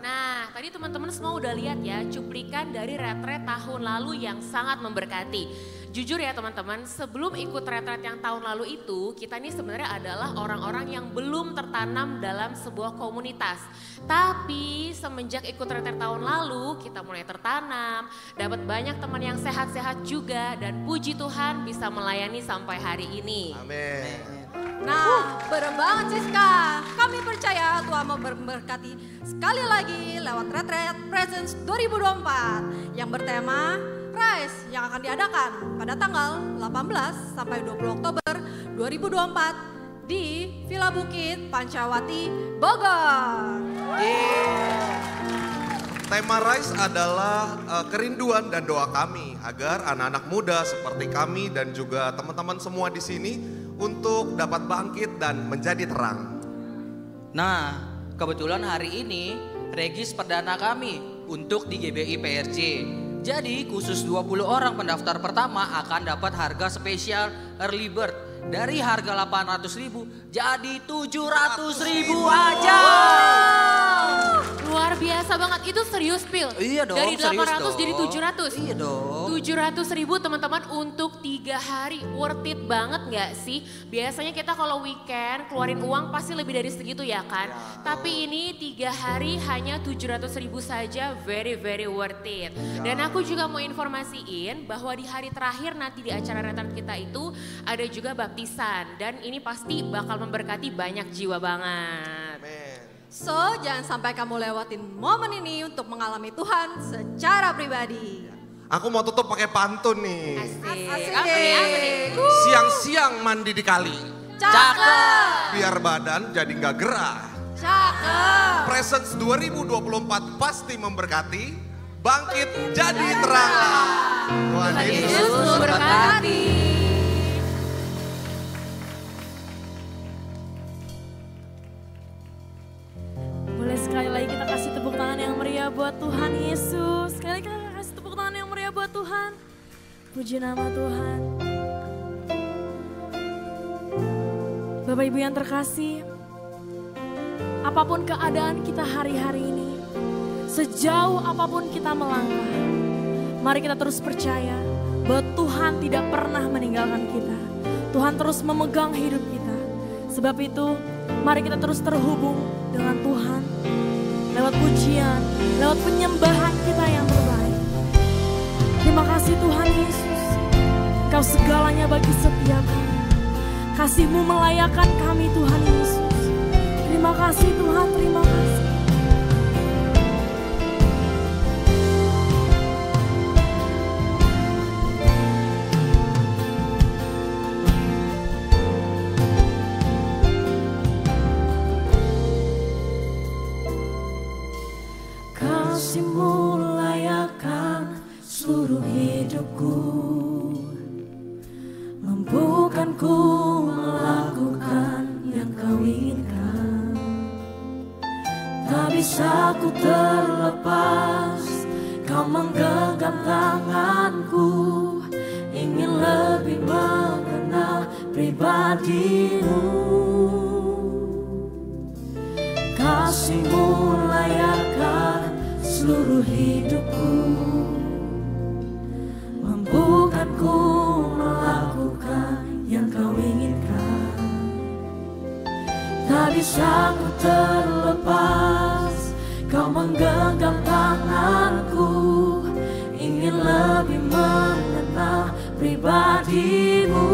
Nah, tadi teman-teman semua udah lihat ya cuplikan dari retret tahun lalu yang sangat memberkati. Jujur ya teman-teman, sebelum ikut retret yang tahun lalu itu, kita ini sebenarnya adalah orang-orang yang belum tertanam dalam sebuah komunitas. Tapi semenjak ikut retret tahun lalu, kita mulai tertanam, dapat banyak teman yang sehat-sehat juga, dan puji Tuhan bisa melayani sampai hari ini. Amin. Nah, bener banget Siska. Kami percaya Tuhan mau memberkati sekali lagi lewat Retreat Presence 2024 yang bertema Rise yang akan diadakan pada tanggal 18 sampai 20 Oktober 2024 di Villa Bukit Pancawati, Bogor. Tema Rise adalah kerinduan dan doa kami agar anak-anak muda seperti kami dan juga teman-teman semua di sini untuk dapat bangkit dan menjadi terang. Nah, kebetulan hari ini regis perdana kami untuk di GBI PRJ. Jadi khusus 20 orang pendaftar pertama akan dapat harga spesial early bird dari harga 800.000 jadi 700.000 aja. Luar biasa banget, itu serius Pil? Iya dong, dari 800 serius jadi dong. 700? Iya dong. 700.000 teman-teman untuk 3 hari, worth it banget gak sih? Biasanya kita kalau weekend keluarin uang pasti lebih dari segitu ya kan? Tapi ini 3 hari hanya 700.000 saja, very worth it. Dan aku juga mau informasiin bahwa di hari terakhir nanti di acara retret kita itu ada juga baptisan. Dan ini pasti bakal memberkati banyak jiwa banget. So, jangan sampai kamu lewatin momen ini untuk mengalami Tuhan secara pribadi. Aku mau tutup pakai pantun nih. Asik. Apa nih? Siang-siang mandi di kali. Cakep. Biar badan jadi nggak gerah. Cakep. Presence 2024 pasti memberkati. Bangkit jadi terang. Tuhan Yesus memberkati. Boleh sekali lagi kita kasih tepuk tangan yang meriah buat Tuhan Yesus. Sekali lagi kita kasih tepuk tangan yang meriah buat Tuhan. Puji nama Tuhan. Bapak Ibu yang terkasih, apapun keadaan kita hari-hari ini, sejauh apapun kita melangkah, mari kita terus percaya bahwa Tuhan tidak pernah meninggalkan kita. Tuhan terus memegang hidup kita. Sebab itu, mari kita terus terhubung dengan Tuhan lewat pujian, lewat penyembahan kita yang terbaik. Terima kasih Tuhan Yesus, Kau segalanya bagi setiap kami. Kasih-Mu melayakkan kami Tuhan Yesus. Terima kasih Tuhan, terima kasih. Kasih-Mu layakkan seluruh hidupku, mampukanku melakukan yang Kau inginkan. Tak bisa ku terlepas, Kau menggenggam tanganku, ingin lebih mengenal pribadi-Mu. Kasih-Mu layakkan seluruh hidupku, mampukanku melakukan yang Kau inginkan. Tak bisa ku terlepas, Kau menggenggam tanganku, ingin lebih mengenal pribadi-Mu.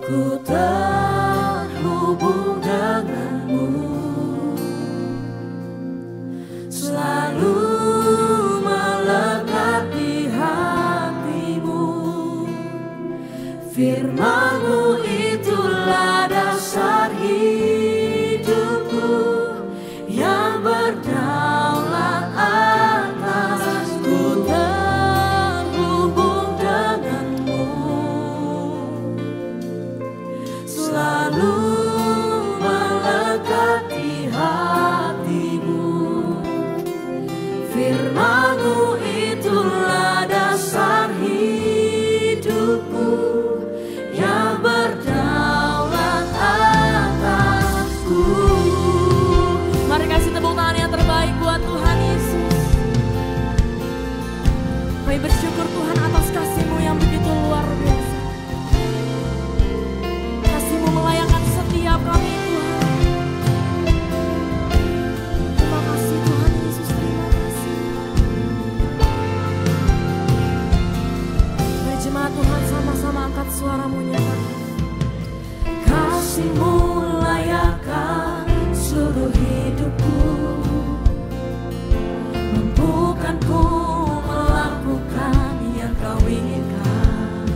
Ku terhubung denganmu, selalu melekat di hatimu. Firman-Mu itulah dasar hidupku yang berdaulat atas selalu melekat di hatimu. Firman-Mu itulah dasar hidupku yang berdaulat atasku. Mari kasih tepuk tangan yang terbaik buat Tuhan Yesus. Kami bersyukur Tuhan atas kasih-Mu yang begitu luar biasa. Kasih-Mu melayakkan setiap kami Tuhan. Terima kasih Tuhan Yesus, terima kasih. Mari jemaat Tuhan sama-sama angkat suara-Mu nyatakan. Kasih-Mu layakkan seluruh hidupku, mampukanku melakukan yang Kau inginkan.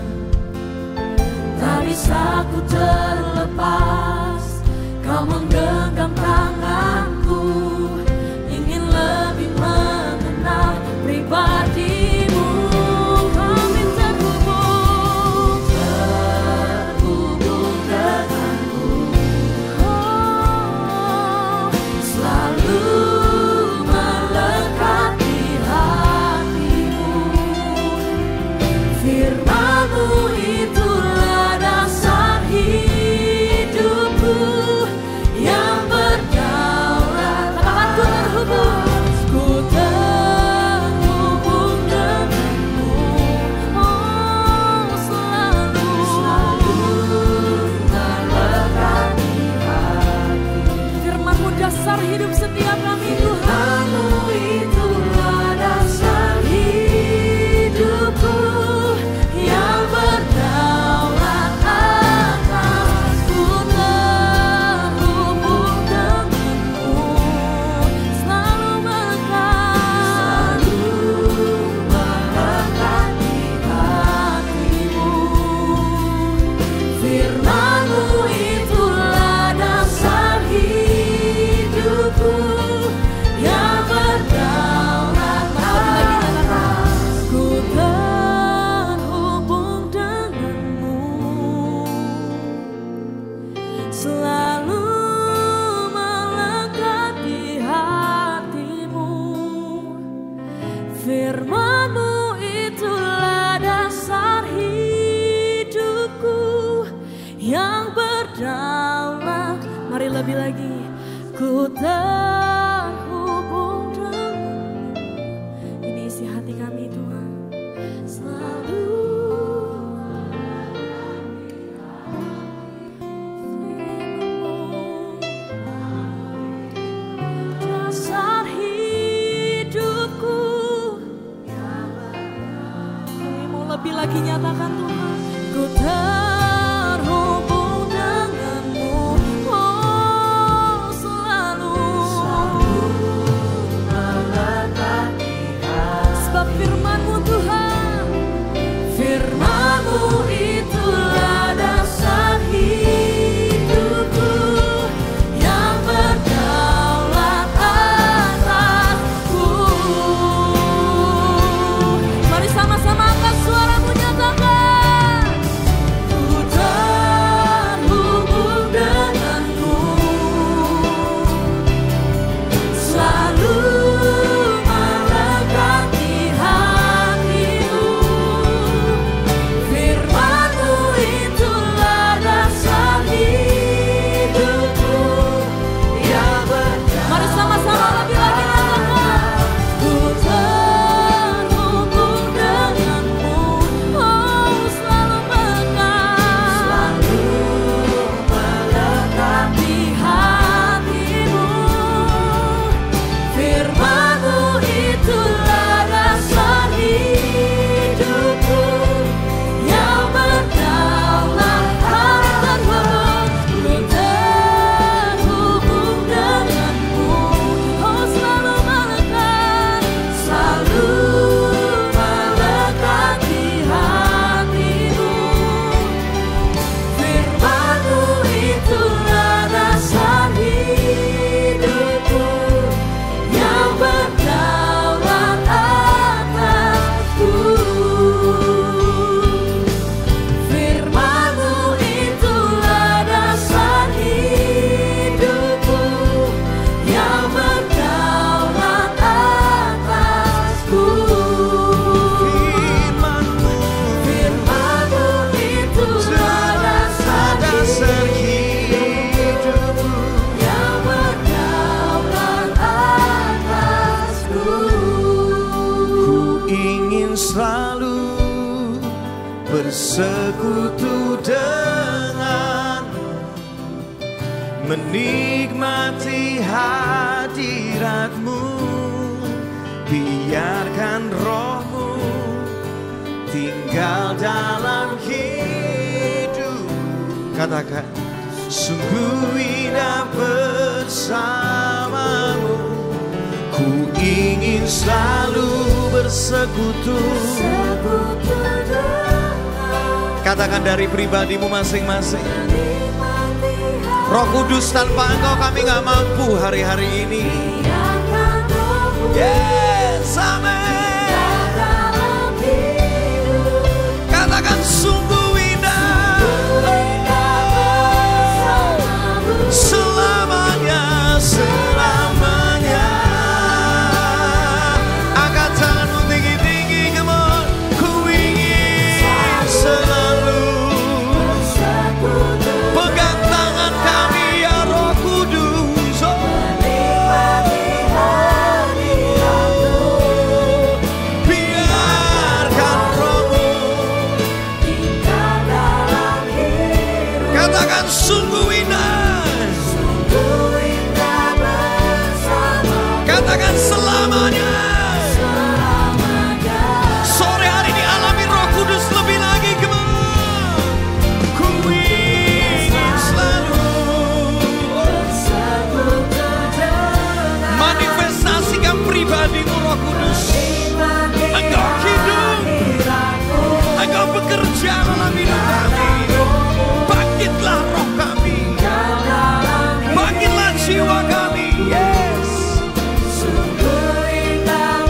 Tak bisa ku terlepas, Kau menggenggam tanganku, ingin lebih mengenal pribadi-Mu. Kami terhubung denganmu, selalu melekat di hatimu. Firman-Mu itulah dasar hidupku yang berdaulat. Katakan ku terhubung denganmu, oh selalu melekat di hati. Firman-Mu dasar hidup setiap kami Tuhan. Firman-Mu itulah dasar hidupku yang berdaulat atasku. Terhubung denganmu, selalu melekat di hatimu. Firman-Mu itulah dasar hidupku yang berdaulat atasku. Terhubung denganmu, selalu melekat di hatimu. Firman-Mu itulah dasar hidupku yang berdaulat. Mari lebih lagi. Ku terhubung denganmu. Ini isi hati kami Tuhan. Selalu dasar hidupku. Kami mau lebih lagi nyatakan Tuhan. Ku terhubung denganmu, oh selalu melekat di hati. Sebab firman-Mu Tuhan, firman-Mu itulah dasar hidupku yang berdaulat atasku. Mari sama-sama angkat suara-Mu nyatakan. selalu bersekutu dengan, menikmati hadirat-Mu. Biarkan Roh-Mu tinggal dalam hidup. Katakan, sungguh indah bersama-Mu. Ku ingin selalu bersekutu. Katakan dari pribadimu masing-masing. Roh Kudus, tanpa Engkau kami gak mampu hari-hari ini. Yes, amin. Katakan sungguh indah, selamanya, selamanya. Angkat tanganmu tinggi-tinggi, come on. Ku ingin selalu pegang tangan kami ya Roh Kudus. Biarkan Roh-Mu katakan sungguh indah, katakan selamanya. Sore hari ini alami Roh Kudus lebih lagi, come on. Ku ingin selalu manifestasikan pribadimu Roh Kudus. Engkau hidup, Engkau bekerja dalam hidup kami. Bangkitlah roh kami, bangkitlah jiwa kami. Yes. Sungguh indah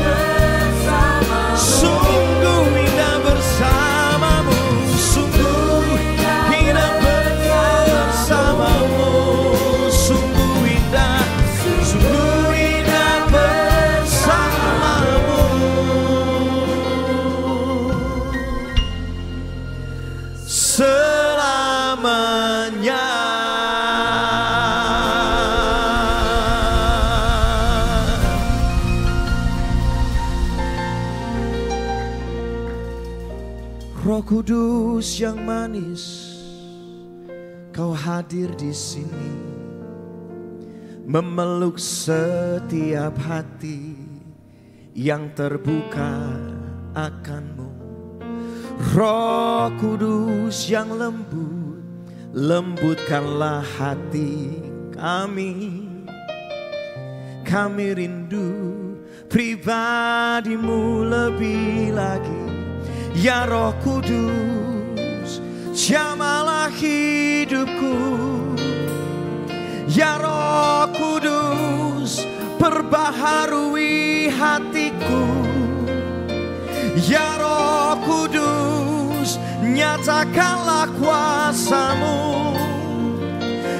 bersama-Mu. Sungguh indah bersama-Mu. Sungguh indah bersama-Mu. Selamanya. Roh Kudus yang manis, Kau hadir di sini, memeluk setiap hati yang terbuka akan-Mu. Roh Kudus yang lembut, lembutkanlah hati kami. Kami rindu pribadi-Mu lebih lagi. Ya Roh Kudus, jamalah hidupku. Ya Roh Kudus, perbaharui hatiku. Ya Roh Kudus, nyatakanlah kuasa-Mu.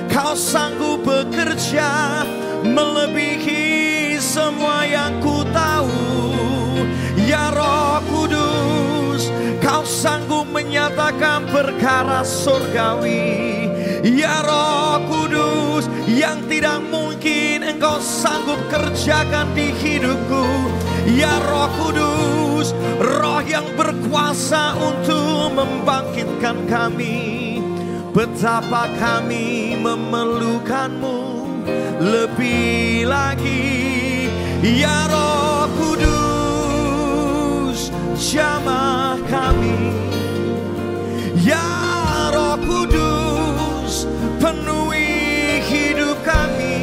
Kau sanggup bekerja melebihi semua yang ku tahu. Ya Roh Kudus, Kau sanggup menyatakan perkara surgawi. Ya Roh Kudus, yang tidak mungkin Engkau sanggup kerjakan di hidupku. Ya Roh Kudus, Roh yang berkuasa untuk membangkitkan kami. Betapa kami memerlukan-Mu lebih lagi. Ya Roh Kudus, jamah kami. Ya Roh Kudus, penuhi hidup kami.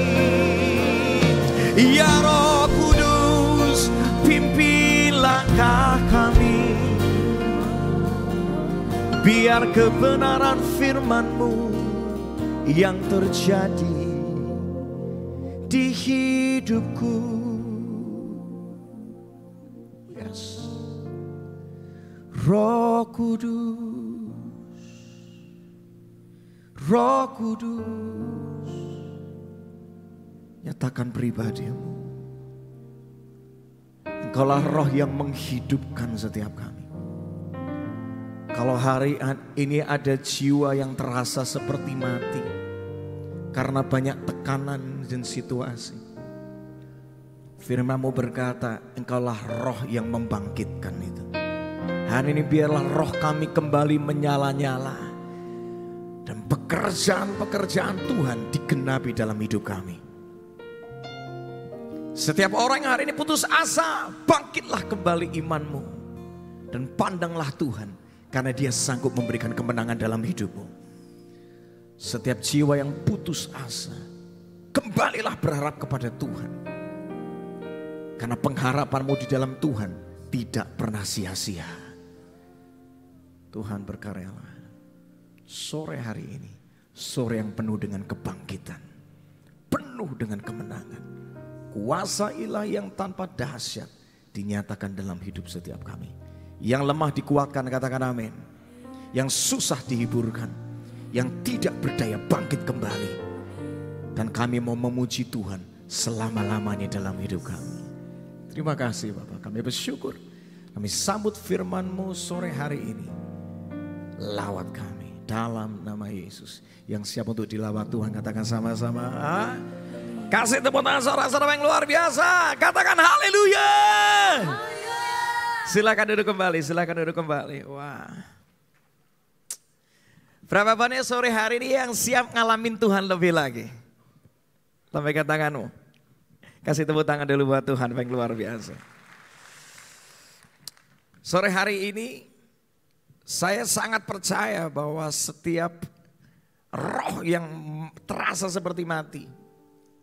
Ya Roh Kudus, pimpin langkah kami. Biar kebenaran firman-Mu yang terjadi di hidupku. Yes. Roh Kudus, Roh Kudus, nyatakan pribadi-Mu. Engkaulah Roh yang menghidupkan setiap kami. Kalau hari ini ada jiwa yang terasa seperti mati karena banyak tekanan dan situasi, firman-Mu berkata, Engkaulah Roh yang membangkitkan itu. Hari ini biarlah roh kami kembali menyala-nyala. Dan pekerjaan-pekerjaan Tuhan digenapi dalam hidup kami. Setiap orang yang hari ini putus asa, bangkitlah kembali imanmu. Dan pandanglah Tuhan, karena Dia sanggup memberikan kemenangan dalam hidupmu. Setiap jiwa yang putus asa, kembalilah berharap kepada Tuhan. Karena pengharapanmu di dalam Tuhan tidak pernah sia-sia. Tuhan berkaryalah. Sore hari ini, sore yang penuh dengan kebangkitan, penuh dengan kemenangan. Kuasa ilahi yang tanpa dahsyat dinyatakan dalam hidup setiap kami. Yang lemah dikuatkan, katakan amin. Yang susah dihiburkan, yang tidak berdaya bangkit kembali. Dan kami mau memuji Tuhan selama-lamanya dalam hidup kami. Terima kasih Bapak, kami bersyukur. Kami sambut firman-Mu sore hari ini. Lawat kami dalam nama Yesus. Yang siap untuk dilawat Tuhan, katakan sama-sama. Kasih tepuk tangan saudara-saudara yang luar biasa. Katakan haleluya. Silakan duduk kembali, silakan duduk kembali. Wah. Berapa banyak sore hari ini yang siap ngalamin Tuhan lebih lagi? Lambaikan tanganmu. Kasih tepuk tangan dulu buat Tuhan yang luar biasa. Sore hari ini saya sangat percaya bahwa setiap roh yang terasa seperti mati,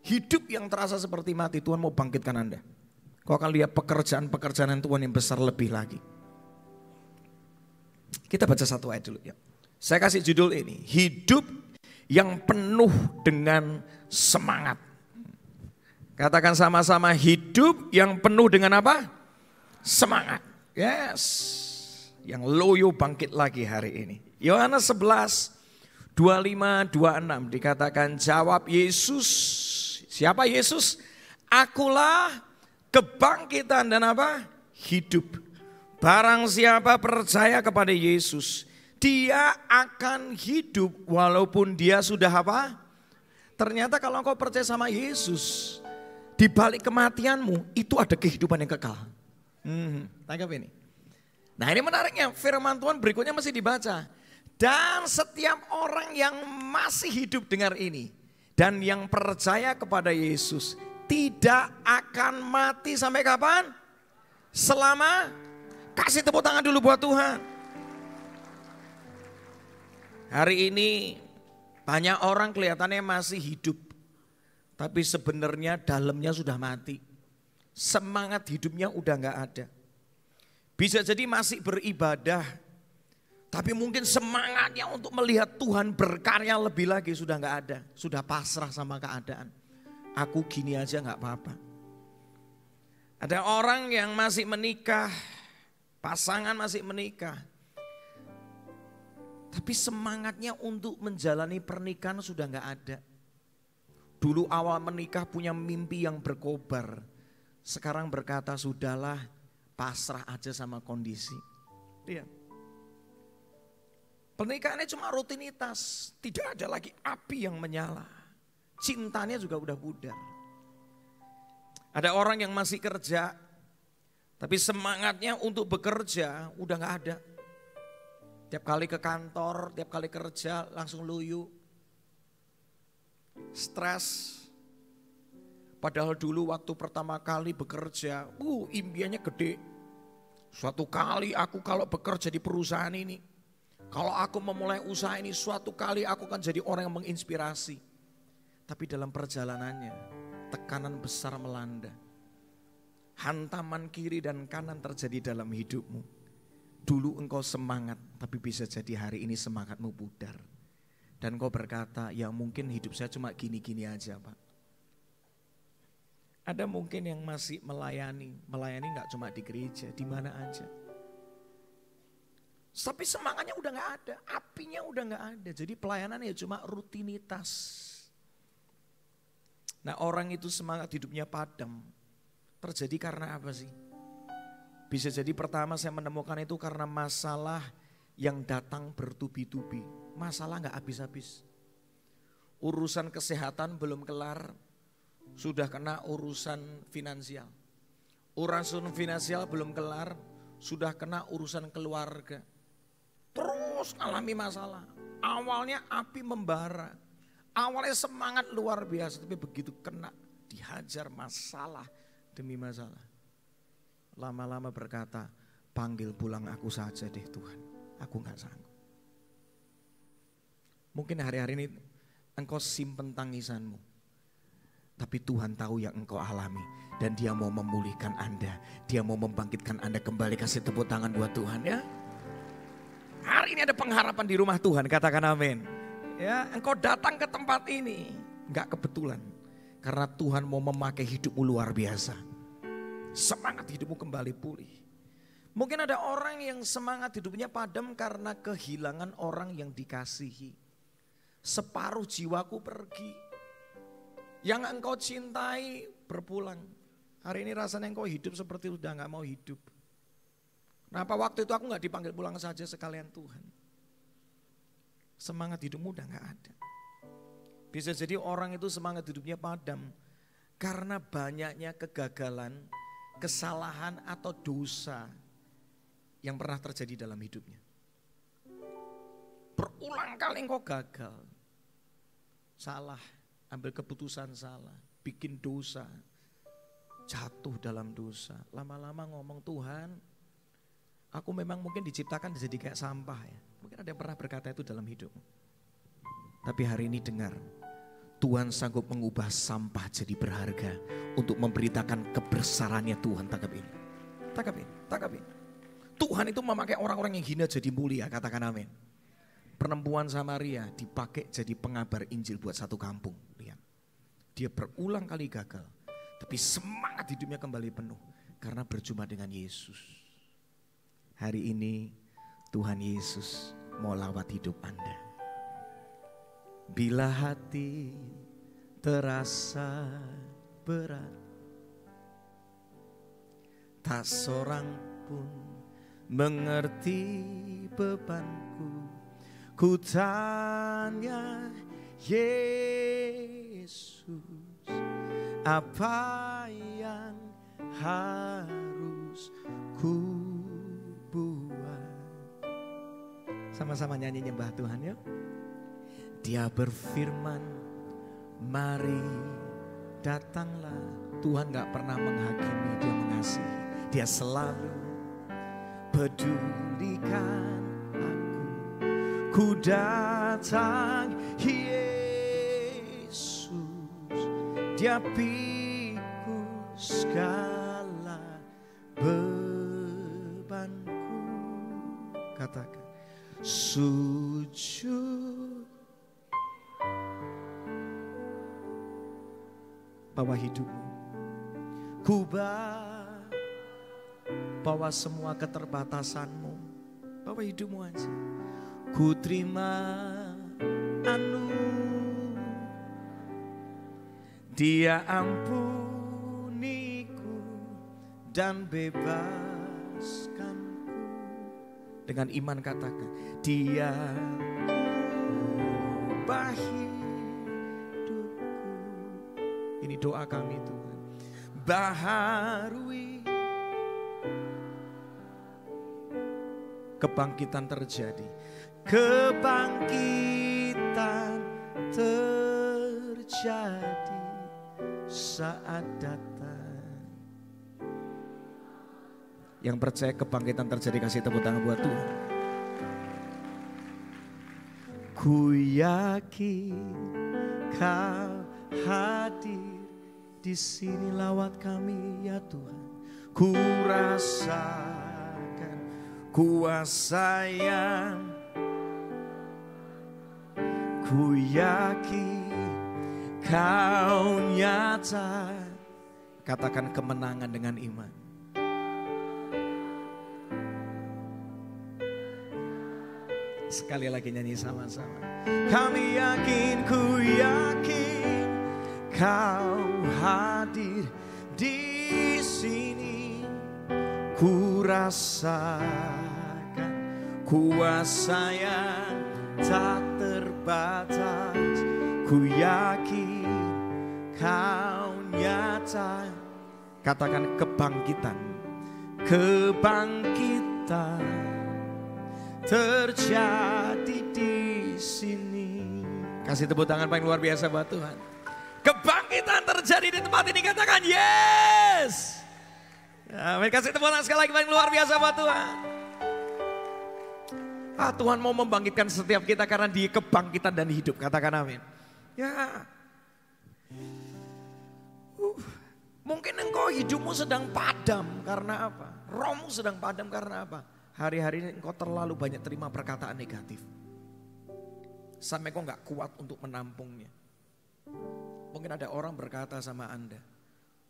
hidup yang terasa seperti mati, Tuhan mau bangkitkan Anda. Kau akan lihat pekerjaan-pekerjaan Tuhan yang besar lebih lagi. Kita baca satu ayat dulu ya. Saya kasih judul ini, hidup yang penuh dengan semangat. Katakan sama-sama, hidup yang penuh dengan apa? Semangat. Yes. Yang loyo bangkit lagi hari ini. Yohanes 11, 25-26 dikatakan, jawab Yesus. Siapa Yesus? Akulah kebangkitan dan apa? Hidup. Barang siapa percaya kepada Yesus, dia akan hidup walaupun dia sudah apa? Ternyata kalau engkau percaya sama Yesus, di balik kematianmu itu ada kehidupan yang kekal. Tangkap ini. Nah ini menariknya, firman Tuhan berikutnya masih dibaca. Dan setiap orang yang masih hidup dengar ini, dan yang percaya kepada Yesus, tidak akan mati sampai kapan? Selama, kasih tepuk tangan dulu buat Tuhan. Hari ini banyak orang kelihatannya masih hidup, tapi sebenarnya dalamnya sudah mati. Semangat hidupnya udah gak ada. Bisa jadi masih beribadah, tapi mungkin semangatnya untuk melihat Tuhan berkarya lebih lagi sudah gak ada. Sudah pasrah sama keadaan. Aku gini aja gak apa-apa. Ada orang yang masih menikah, pasangan masih menikah. Tapi semangatnya untuk menjalani pernikahan sudah gak ada. Dulu awal menikah punya mimpi yang berkobar. Sekarang berkata sudahlah, pasrah aja sama kondisi. Lihat. Pernikahannya cuma rutinitas. Tidak ada lagi api yang menyala. Cintanya juga udah pudar. Ada orang yang masih kerja, tapi semangatnya untuk bekerja udah gak ada. Tiap kali ke kantor, tiap kali kerja langsung loyo. Stres. Padahal dulu waktu pertama kali bekerja, impiannya gede. Suatu kali aku kalau bekerja di perusahaan ini, kalau aku memulai usaha ini, suatu kali aku akan jadi orang yang menginspirasi. Tapi dalam perjalanannya, tekanan besar melanda. Hantaman kiri dan kanan terjadi dalam hidupmu. Dulu engkau semangat, tapi bisa jadi hari ini semangatmu pudar. Dan engkau berkata, ya mungkin hidup saya cuma gini-gini aja Pak. Ada mungkin yang masih melayani gak cuma di gereja, di mana aja. Tapi semangatnya udah gak ada, apinya udah gak ada. Jadi pelayanannya cuma rutinitas. Nah orang itu semangat hidupnya padam. Terjadi karena apa sih? Bisa jadi pertama saya menemukan itu karena masalah yang datang bertubi-tubi. Masalah gak habis-habis. Urusan kesehatan belum kelar, sudah kena urusan finansial. Urusan finansial belum kelar, sudah kena urusan keluarga, terus alami masalah. Awalnya api membara, awalnya semangat luar biasa, tapi begitu kena dihajar masalah demi masalah. Lama-lama berkata, panggil pulang aku saja deh Tuhan, aku gak sanggup. Mungkin hari-hari ini engkau simpen tangisanmu, tapi Tuhan tahu yang engkau alami dan Dia mau memulihkan Anda, Dia mau membangkitkan Anda kembali. Kasih tepuk tangan buat Tuhan ya. Hari ini ada pengharapan di rumah Tuhan, katakan amin. Ya, engkau datang ke tempat ini enggak kebetulan, karena Tuhan mau memakai hidupmu luar biasa. Semangat hidupmu kembali pulih. Mungkin ada orang yang semangat hidupnya padam karena kehilangan orang yang dikasihi. Separuh jiwaku pergi. Yang engkau cintai berpulang. Hari ini rasanya engkau hidup seperti udah gak mau hidup. Kenapa waktu itu aku gak dipanggil pulang saja sekalian Tuhan. Semangat hidupmu udah gak ada. Bisa jadi orang itu semangat hidupnya padam karena banyaknya kegagalan, kesalahan atau dosa yang pernah terjadi dalam hidupnya. Berulang kali engkau gagal. Salah, ambil keputusan salah, bikin dosa, jatuh dalam dosa. Lama-lama ngomong, Tuhan, aku memang mungkin diciptakan jadi kayak sampah ya. Mungkin ada yang pernah berkata itu dalam hidupmu. Tapi hari ini dengar, Tuhan sanggup mengubah sampah jadi berharga untuk memberitakan kebesarannya Tuhan. Tangkap ini, tangkap ini, tangkap ini. Tuhan itu memakai orang-orang yang hina jadi mulia, katakan amin. Perempuan Samaria dipakai jadi pengabar Injil buat satu kampung. Lihat, dia berulang kali gagal, tapi semangat hidupnya kembali penuh karena berjumpa dengan Yesus. Hari ini Tuhan Yesus mau lawat hidup Anda. Bila hati terasa berat, tak seorang pun mengerti bebanku. Ku tanya Yesus, apa yang harus ku buat? Sama-sama nyanyi nyembah Tuhan yuk. Dia berfirman, mari datanglah. Tuhan gak pernah menghakimi, Dia mengasihi. Dia selalu pedulikan aku. Ku datang Yesus, Dia pikul segala bebanku. Katakan, sujud. Bawa hidupmu, ku bawa semua keterbatasanmu, bawa hidupmu aja. Ku terima Dia ampuniku dan bebaskanku. Dengan iman katakan, Dia ubah hidupku. Ini doa kami Tuhan. Baharui, kebangkitan terjadi. Kebangkitan terjadi saat datang. Yang percaya kebangkitan terjadi kasih tepuk tangan buat Tuhan. Ku yakin Kau hadir di sini, lawat kami ya Tuhan. Ku rasakan kuasa yang, ku yakin Kau nyata. Katakan kemenangan dengan iman. Sekali lagi nyanyi sama-sama. Kami yakin, ku yakin Kau hadir di sini. Ku rasakan kuasa yang tak terbatas. Ku yakin Kau nyata. Katakan kebangkitan kebangkitan terjadi di sini. Kasih tepuk tangan paling luar biasa buat Tuhan. Kebangkitan terjadi di tempat ini, katakan yes. Amin. Kasih tepuk tangan sekali lagi paling luar biasa buat Tuhan. Tuhan mau membangkitkan setiap kita karena Dia kebangkitan dan hidup. Katakan amin. Ya. Mungkin engkau hidupmu sedang padam karena apa? Rohmu sedang padam karena apa? Hari-hari ini engkau terlalu banyak terima perkataan negatif. Sampai engkau gak kuat untuk menampungnya. Mungkin ada orang berkata sama Anda,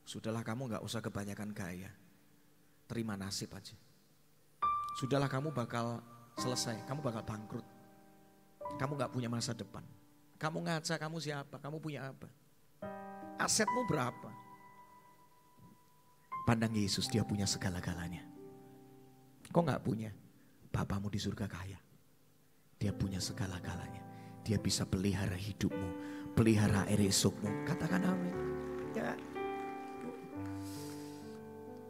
sudahlah kamu gak usah kebanyakan gaya. Terima nasib aja. Sudahlah kamu bakal selesai, kamu bakal bangkrut. Kamu gak punya masa depan. Kamu ngaca, kamu siapa, kamu punya apa? Asetmu berapa? Pandang Yesus, Dia punya segala-galanya. Kok gak punya? Bapamu di surga kaya. Dia punya segala-galanya. Dia bisa pelihara hidupmu, pelihara air esokmu. Katakan amin. Ya.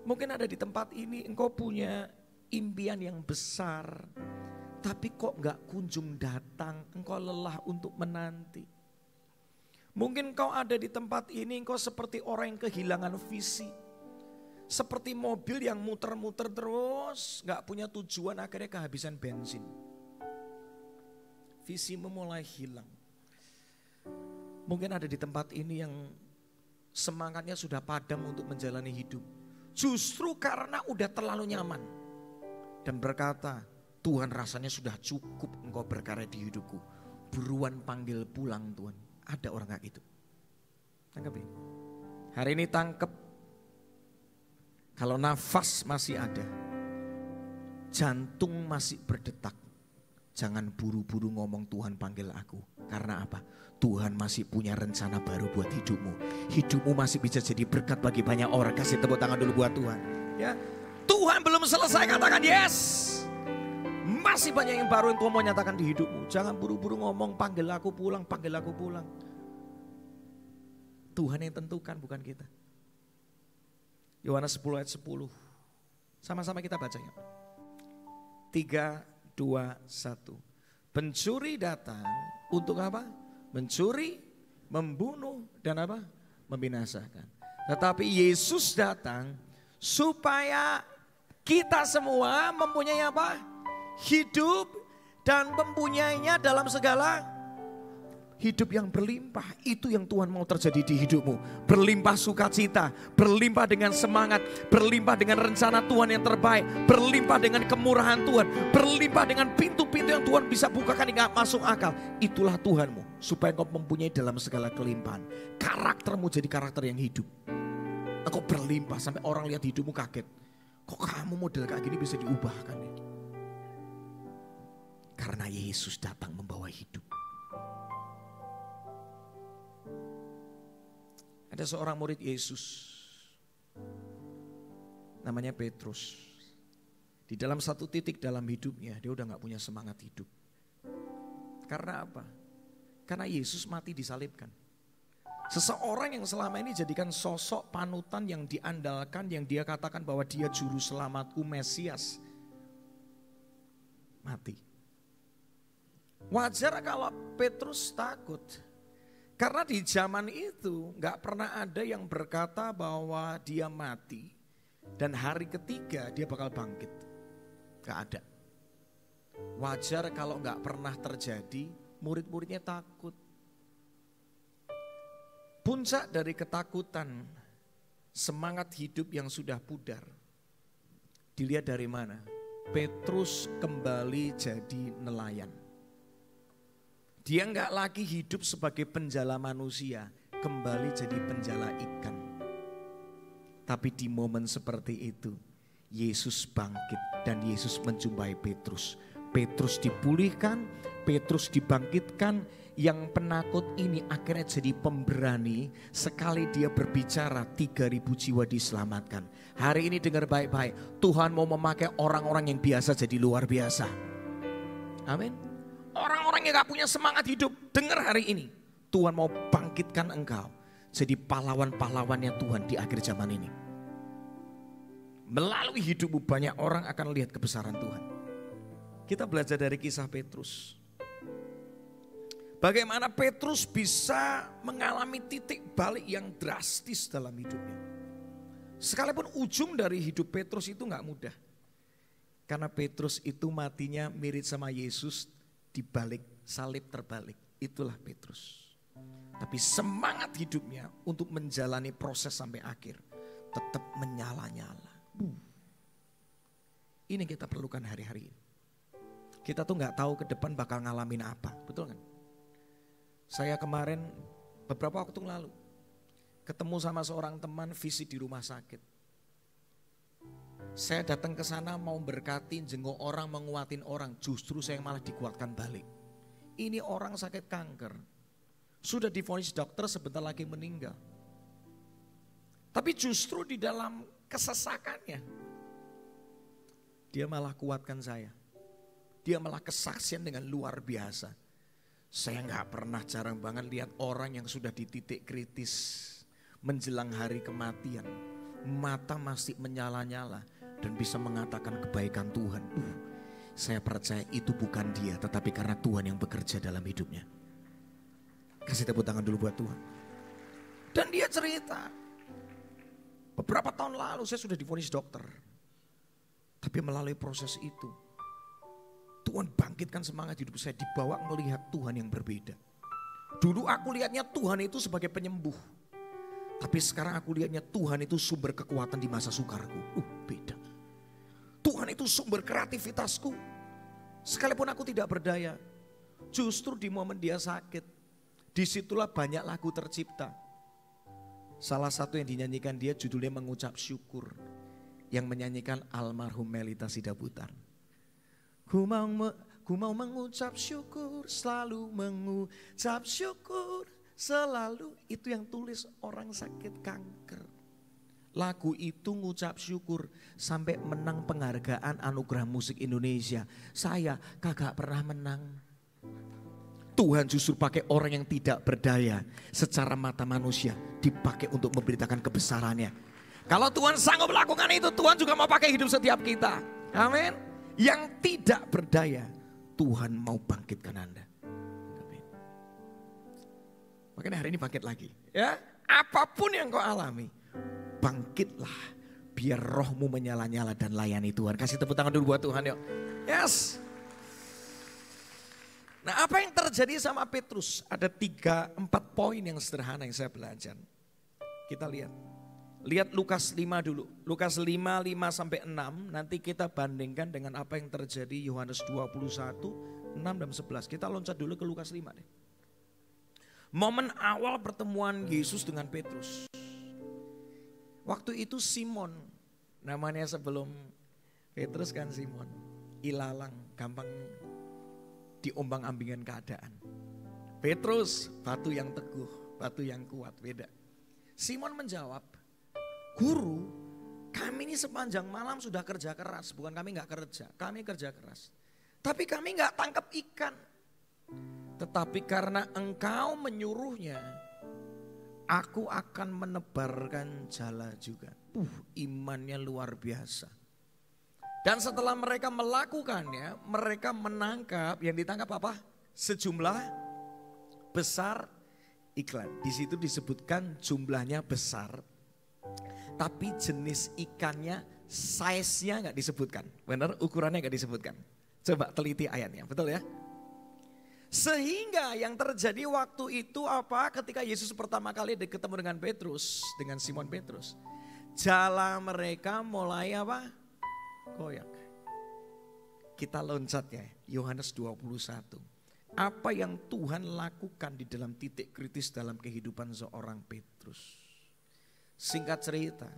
Mungkin ada di tempat ini engkau punya impian yang besar, tapi kok gak kunjung datang, engkau lelah untuk menanti. Mungkin engkau ada di tempat ini, engkau seperti orang yang kehilangan visi. Seperti mobil yang muter-muter terus, gak punya tujuan, akhirnya kehabisan bensin. Visimu mulai hilang. Mungkin ada di tempat ini yang semangatnya sudah padam untuk menjalani hidup. Justru karena udah terlalu nyaman. Dan berkata, Tuhan rasanya sudah cukup engkau berkarya di hidupku. Buruan panggil pulang Tuhan. Ada orang kayak gitu. Tangkap ini. Hari ini tangkap. Kalau nafas masih ada, jantung masih berdetak, jangan buru-buru ngomong Tuhan panggil aku. Karena apa? Tuhan masih punya rencana baru buat hidupmu. Hidupmu masih bisa jadi berkat bagi banyak orang. Kasih tepuk tangan dulu buat Tuhan. Ya, Tuhan belum selesai, katakan yes. Masih banyak yang baru yang Tuhan mau nyatakan di hidupmu. Jangan buru-buru ngomong panggil aku pulang, panggil aku pulang. Tuhan yang tentukan, bukan kita. Yohanes 10 ayat 10. Sama-sama kita baca ya. 3, 2, 1. Pencuri datang untuk apa? Mencuri, membunuh dan apa? Membinasakan. Tetapi Yesus datang supaya kita semua mempunyai apa? Hidup dan mempunyainya dalam segala hidup yang berlimpah. Itu yang Tuhan mau terjadi di hidupmu. Berlimpah sukacita, berlimpah dengan semangat, berlimpah dengan rencana Tuhan yang terbaik, berlimpah dengan kemurahan Tuhan, berlimpah dengan pintu-pintu yang Tuhan bisa bukakan hingga masuk akal. Itulah Tuhanmu, supaya engkau mempunyai dalam segala kelimpahan. Karaktermu jadi karakter yang hidup. Engkau berlimpah sampai orang lihat hidupmu kaget. Kok kamu model kayak gini bisa diubahkan? Karena Yesus datang membawa hidup. Ada seorang murid Yesus, namanya Petrus. Di dalam satu titik dalam hidupnya, dia udah gak punya semangat hidup. Karena apa? Karena Yesus mati disalibkan. Seseorang yang selama ini jadikan sosok panutan yang diandalkan, yang dia katakan bahwa dia juru selamatku, Mesias, mati. Wajar kalau Petrus takut. Karena di zaman itu gak pernah ada yang berkata bahwa dia mati dan hari ketiga dia bakal bangkit. Gak ada. Wajar kalau gak pernah terjadi, murid-muridnya takut. Puncak dari ketakutan, semangat hidup yang sudah pudar. Dilihat dari mana? Petrus kembali jadi nelayan. Dia enggak lagi hidup sebagai penjala manusia, kembali jadi penjala ikan. Tapi di momen seperti itu, Yesus bangkit dan Yesus menjumpai Petrus. Petrus dipulihkan, Petrus dibangkitkan, yang penakut ini akhirnya jadi pemberani. Sekali dia berbicara, 3.000 jiwa diselamatkan. Hari ini dengar baik-baik, Tuhan mau memakai orang-orang yang biasa jadi luar biasa. Amin. Orang-orang yang gak punya semangat hidup, dengar hari ini. Tuhan mau bangkitkan engkau jadi pahlawan-pahlawannya Tuhan di akhir zaman ini. Melalui hidupmu banyak orang akan lihat kebesaran Tuhan. Kita belajar dari kisah Petrus. Bagaimana Petrus bisa mengalami titik balik yang drastis dalam hidupnya. Sekalipun ujung dari hidup Petrus itu gak mudah. Karena Petrus itu matinya mirip sama Yesus dibalik salib terbalik. Itulah Petrus. Tapi semangat hidupnya untuk menjalani proses sampai akhir. Tetap menyala-nyala. Ini kita perlukan hari-hari ini. Kita tuh gak tahu ke depan bakal ngalamin apa. Betul kan? Saya kemarin beberapa waktu lalu ketemu sama seorang teman visit di rumah sakit. Saya datang ke sana mau berkati, jenguk orang, menguatin orang. Justru saya malah dikuatkan balik. Ini orang sakit kanker. Sudah divonis dokter sebentar lagi meninggal. Tapi justru di dalam kesesakannya, dia malah kuatkan saya. Dia malah kesaksian dengan luar biasa. Saya gak pernah, jarang banget lihat orang yang sudah di titik kritis. Menjelang hari kematian, mata masih menyala-nyala dan bisa mengatakan kebaikan Tuhan. Saya percaya itu bukan dia, tetapi karena Tuhan yang bekerja dalam hidupnya. Kasih tepuk tangan dulu buat Tuhan. Dan dia cerita, beberapa tahun lalu saya sudah divonis dokter. Tapi melalui proses itu, Tuhan bangkitkan semangat hidup saya, dibawa melihat Tuhan yang berbeda. Dulu aku lihatnya Tuhan itu sebagai penyembuh. Tapi sekarang aku lihatnya Tuhan itu sumber kekuatan di masa sukarku. Beda. Tuhan itu sumber kreativitasku. Sekalipun aku tidak berdaya, justru di momen dia sakit, disitulah banyak lagu tercipta. Salah satu yang dinyanyikan dia judulnya Mengucap Syukur. Yang menyanyikan almarhum Melita Sidaputar. Ku mau mengucap syukur, selalu mengucap syukur, selalu. Itu yang tulis orang sakit kanker. Lagu itu ngucap syukur sampai menang penghargaan Anugerah Musik Indonesia. Saya kagak pernah menang. Tuhan justru pakai orang yang tidak berdaya secara mata manusia, dipakai untuk memberitakan kebesarannya. Kalau Tuhan sanggup melakukan itu, Tuhan juga mau pakai hidup setiap kita. Amin. Yang tidak berdaya, Tuhan mau bangkitkan Anda. Amin. Makanya hari ini bangkit lagi. Ya, apapun yang kau alami, bangkitlah. Biar rohmu menyala-nyala dan layani Tuhan. Kasih tepuk tangan dulu buat Tuhan yuk. Yes. Nah, apa yang terjadi sama Petrus? Ada 3-4 poin yang sederhana yang saya belajar. Kita lihat. Lihat Lukas 5 dulu. Lukas 5, 5-6. Nanti kita bandingkan dengan apa yang terjadi Yohanes 21, 6 dan 11. Kita loncat dulu ke Lukas 5 deh. Momen awal pertemuan Yesus dengan Petrus. Waktu itu Simon, namanya sebelum Petrus kan Simon. Ilalang, gampang diombang-ambingan keadaan. Petrus, batu yang teguh, batu yang kuat, beda. Simon menjawab, Guru, kami ini sepanjang malam sudah kerja keras. Bukan kami gak kerja, kami kerja keras. Tapi kami gak tangkap ikan. Tetapi karena engkau menyuruhnya, aku akan menebarkan jala juga. Imannya luar biasa. Dan setelah mereka melakukannya, mereka menangkap, yang ditangkap apa? Sejumlah besar ikan. Di situ disebutkan jumlahnya besar. Tapi jenis ikannya, size-nya gak disebutkan. Benar, ukurannya gak disebutkan. Coba teliti ayatnya, betul ya? Sehingga yang terjadi waktu itu apa? Ketika Yesus pertama kali ketemu dengan Petrus, dengan Simon Petrus. Jala mereka mulai apa? Koyak. Kita loncat ya, Yohanes 21. Apa yang Tuhan lakukan di dalam titik kritis dalam kehidupan seorang Petrus. Singkat cerita,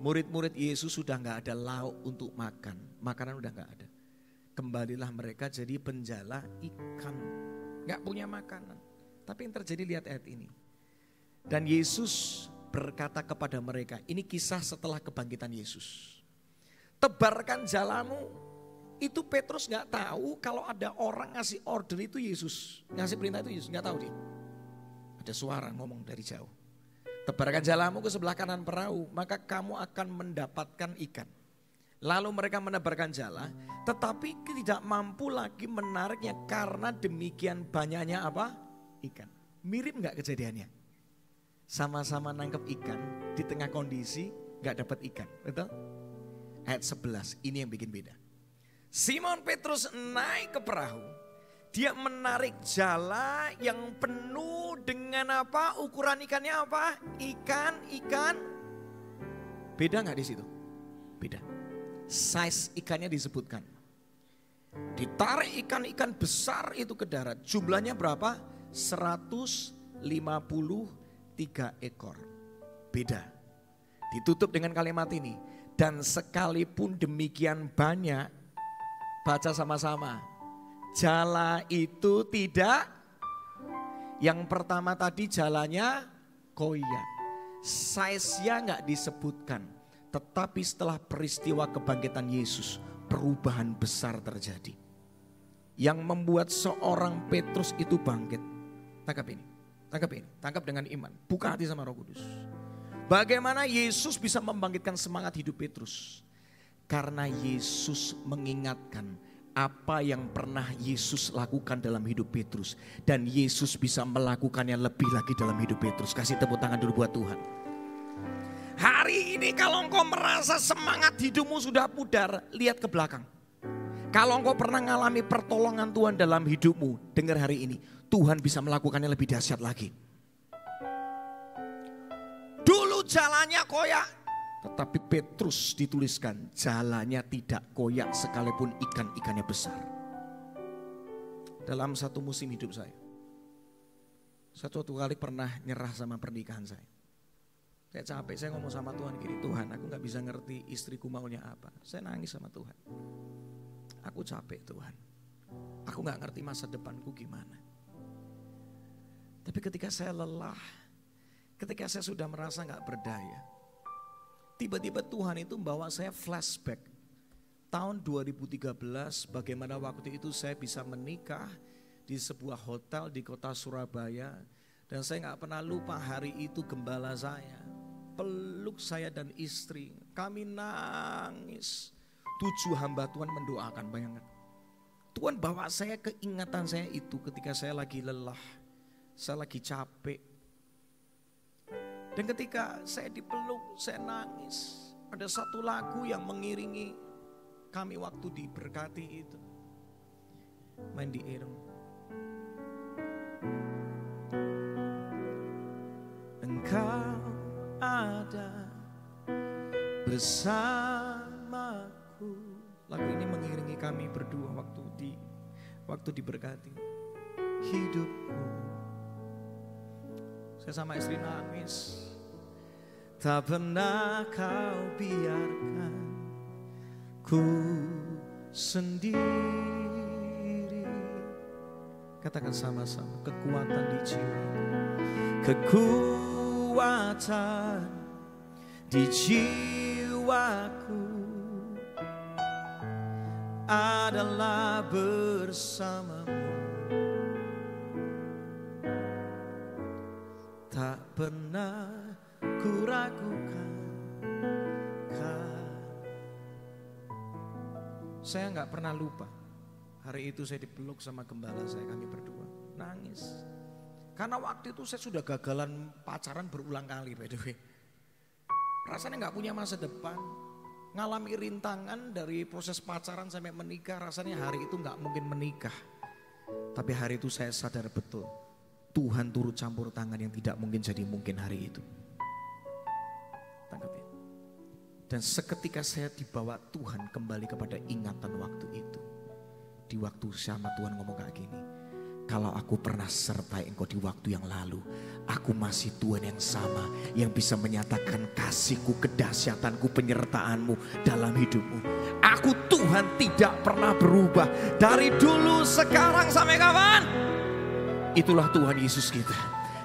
murid-murid Yesus sudah gak ada lauk untuk makan. Makanan udah gak ada. Kembalilah mereka jadi penjala ikan. Gak punya makanan. Tapi yang terjadi lihat ayat ini. Dan Yesus berkata kepada mereka, ini kisah setelah kebangkitan Yesus. Tebarkan jalamu. Itu Petrus gak tahu kalau ada orang ngasih order itu Yesus. Ngasih perintah itu Yesus, gak tahu dia. Ada suara ngomong dari jauh. Tebarkan jalamu ke sebelah kanan perahu, maka kamu akan mendapatkan ikan. Lalu mereka menebarkan jala, tetapi tidak mampu lagi menariknya karena demikian banyaknya apa? Ikan. Mirip gak kejadiannya? Sama-sama nangkep ikan di tengah kondisi gak dapat ikan, betul? Ayat 11, ini yang bikin beda. Simon Petrus naik ke perahu, dia menarik jala yang penuh dengan apa? Ukuran ikannya apa? Ikan. Beda gak di situ? Beda. Size ikannya disebutkan. Ditarik ikan-ikan besar itu ke darat. Jumlahnya berapa? 153 ekor. Beda. Ditutup dengan kalimat ini. Dan sekalipun demikian banyak, baca sama-sama. Jala itu tidak, yang pertama tadi jalanya koyak. Size-nya gak disebutkan. Tetapi setelah peristiwa kebangkitan Yesus, perubahan besar terjadi. Yang membuat seorang Petrus itu bangkit. Tangkap ini, tangkap dengan iman. Buka hati sama Roh Kudus. Bagaimana Yesus bisa membangkitkan semangat hidup Petrus? Karena Yesus mengingatkan apa yang pernah Yesus lakukan dalam hidup Petrus. Dan Yesus bisa melakukannya lebih lagi dalam hidup Petrus. Kasih tepuk tangan dulu buat Tuhan. Hari ini kalau engkau merasa semangat hidupmu sudah pudar, lihat ke belakang. Kalau engkau pernah mengalami pertolongan Tuhan dalam hidupmu, dengar hari ini, Tuhan bisa melakukannya lebih dahsyat lagi. Dulu jalannya koyak, tetapi Petrus dituliskan jalannya tidak koyak sekalipun ikan-ikannya besar. Dalam satu musim hidup saya suatu kali pernah nyerah sama pernikahan saya. Saya capek, saya ngomong sama Tuhan gini, Tuhan aku gak bisa ngerti istriku maunya apa. Saya nangis sama Tuhan. Aku capek Tuhan. Aku gak ngerti masa depanku gimana. Tapi ketika saya lelah, ketika saya sudah merasa gak berdaya, tiba-tiba Tuhan itu membawa saya flashback. Tahun 2013 bagaimana waktu itu saya bisa menikah di sebuah hotel di kota Surabaya. Dan saya gak pernah lupa hari itu gembala saya peluk saya dan istri. Kami nangis. 7 hamba Tuhan mendoakan, bayangkan. Tuhan bawa saya keingatan saya itu ketika saya lagi lelah. Saya lagi capek. Dan ketika saya dipeluk, saya nangis. Ada satu lagu yang mengiringi kami waktu diberkati itu. Main di Ireng. Engkau ada bersamaku. Lagu ini mengiringi kami berdua waktu diberkati hidupku. Saya sama istri nangis. Tak pernah kau biarkan ku sendiri. Katakan sama-sama, kekuatan di jiwa. Kekuatan di jiwaku adalah bersamamu. Tak pernah ku ragukan. Saya gak pernah lupa. Hari itu saya dipeluk sama gembala saya, kami berdua nangis. Karena waktu itu saya sudah gagalan pacaran berulang kali, by the way. Rasanya gak punya masa depan. Ngalami rintangan dari proses pacaran sampai menikah. Rasanya hari itu gak mungkin menikah. Tapi hari itu saya sadar betul. Tuhan turut campur tangan yang tidak mungkin jadi mungkin hari itu. Tangkapin. Dan seketika saya dibawa Tuhan kembali kepada ingatan waktu itu. Di waktu sama Tuhan ngomong kayak gini. Kalau aku pernah sertai engkau di waktu yang lalu, aku masih Tuhan yang sama yang bisa menyatakan kasihku, kedahsyatanku, penyertaanmu dalam hidupmu. Aku Tuhan tidak pernah berubah dari dulu, sekarang sampai kapan? Itulah Tuhan Yesus kita.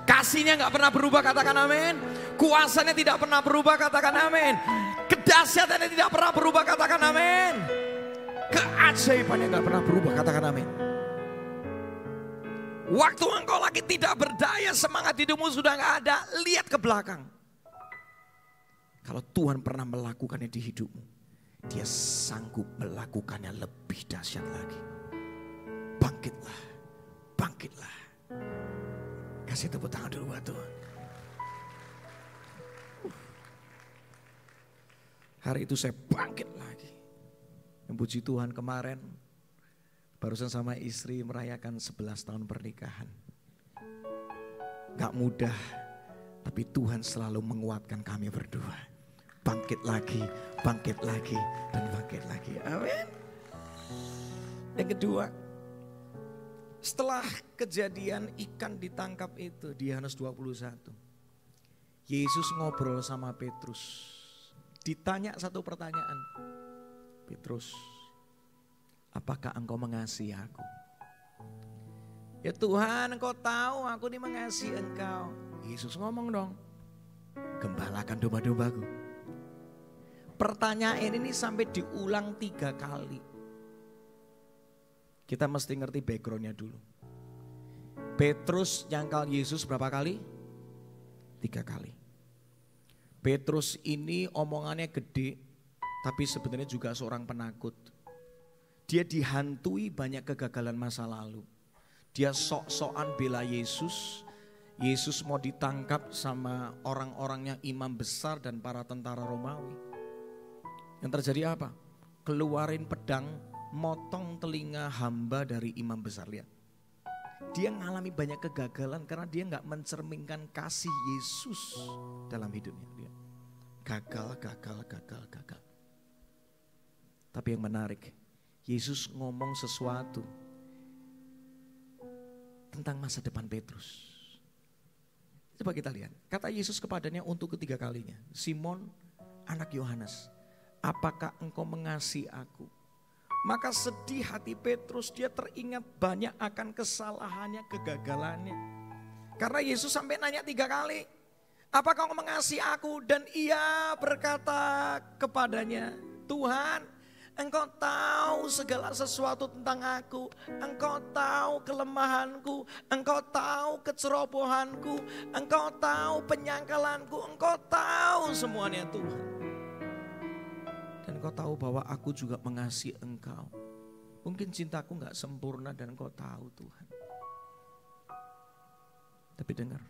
Kasihnya gak pernah berubah, katakan amin. Kuasanya tidak pernah berubah, katakan amin. Kedahsyatannya tidak pernah berubah, katakan amin. Keajaibannya gak pernah berubah, katakan amin. Waktu engkau lagi tidak berdaya, semangat hidupmu sudah gak ada, lihat ke belakang. Kalau Tuhan pernah melakukannya di hidupmu, Dia sanggup melakukannya lebih dahsyat lagi. Bangkitlah, bangkitlah. Kasih tepuk tangan dulu buat Tuhan. Hari itu saya bangkit lagi. Yang puji Tuhan kemarin barusan sama istri merayakan 11 tahun pernikahan. Gak mudah, tapi Tuhan selalu menguatkan kami berdua. Bangkit lagi, dan bangkit lagi. Amin. Yang kedua, setelah kejadian ikan ditangkap itu di Yohanes 21. Yesus ngobrol sama Petrus. Ditanya satu pertanyaan. Petrus, apakah engkau mengasihi aku? Ya Tuhan, engkau tahu aku ini mengasihi engkau. Yesus ngomong dong, gembalakan domba-dombaku. Pertanyaan ini sampai diulang 3 kali. Kita mesti ngerti backgroundnya dulu. Petrus nyangkal Yesus berapa kali? 3 kali. Petrus ini omongannya gede, tapi sebenarnya juga seorang penakut. Dia dihantui banyak kegagalan masa lalu. Dia sok-sokan bela Yesus. Yesus mau ditangkap sama orang-orangnya imam besar dan para tentara Romawi. Yang terjadi apa? Keluarin pedang, motong telinga hamba dari imam besar. Lihat. Dia mengalami banyak kegagalan karena dia gak mencerminkan kasih Yesus dalam hidupnya. Dia gagal. Tapi yang menarik, Yesus ngomong sesuatu tentang masa depan Petrus. Coba kita lihat, kata Yesus kepadanya untuk ketiga kalinya, Simon anak Yohanes, apakah engkau mengasihi aku? Maka sedih hati Petrus, dia teringat banyak akan kesalahannya, kegagalannya. Karena Yesus sampai nanya 3 kali, apakah engkau mengasihi aku? Dan ia berkata kepadanya, Tuhan, engkau tahu segala sesuatu tentang aku. Engkau tahu kelemahanku, engkau tahu kecerobohanku, engkau tahu penyangkalanku, engkau tahu semuanya Tuhan. Dan engkau tahu bahwa aku juga mengasihi engkau. Mungkin cintaku gak sempurna dan engkau tahu Tuhan. Tapi dengar,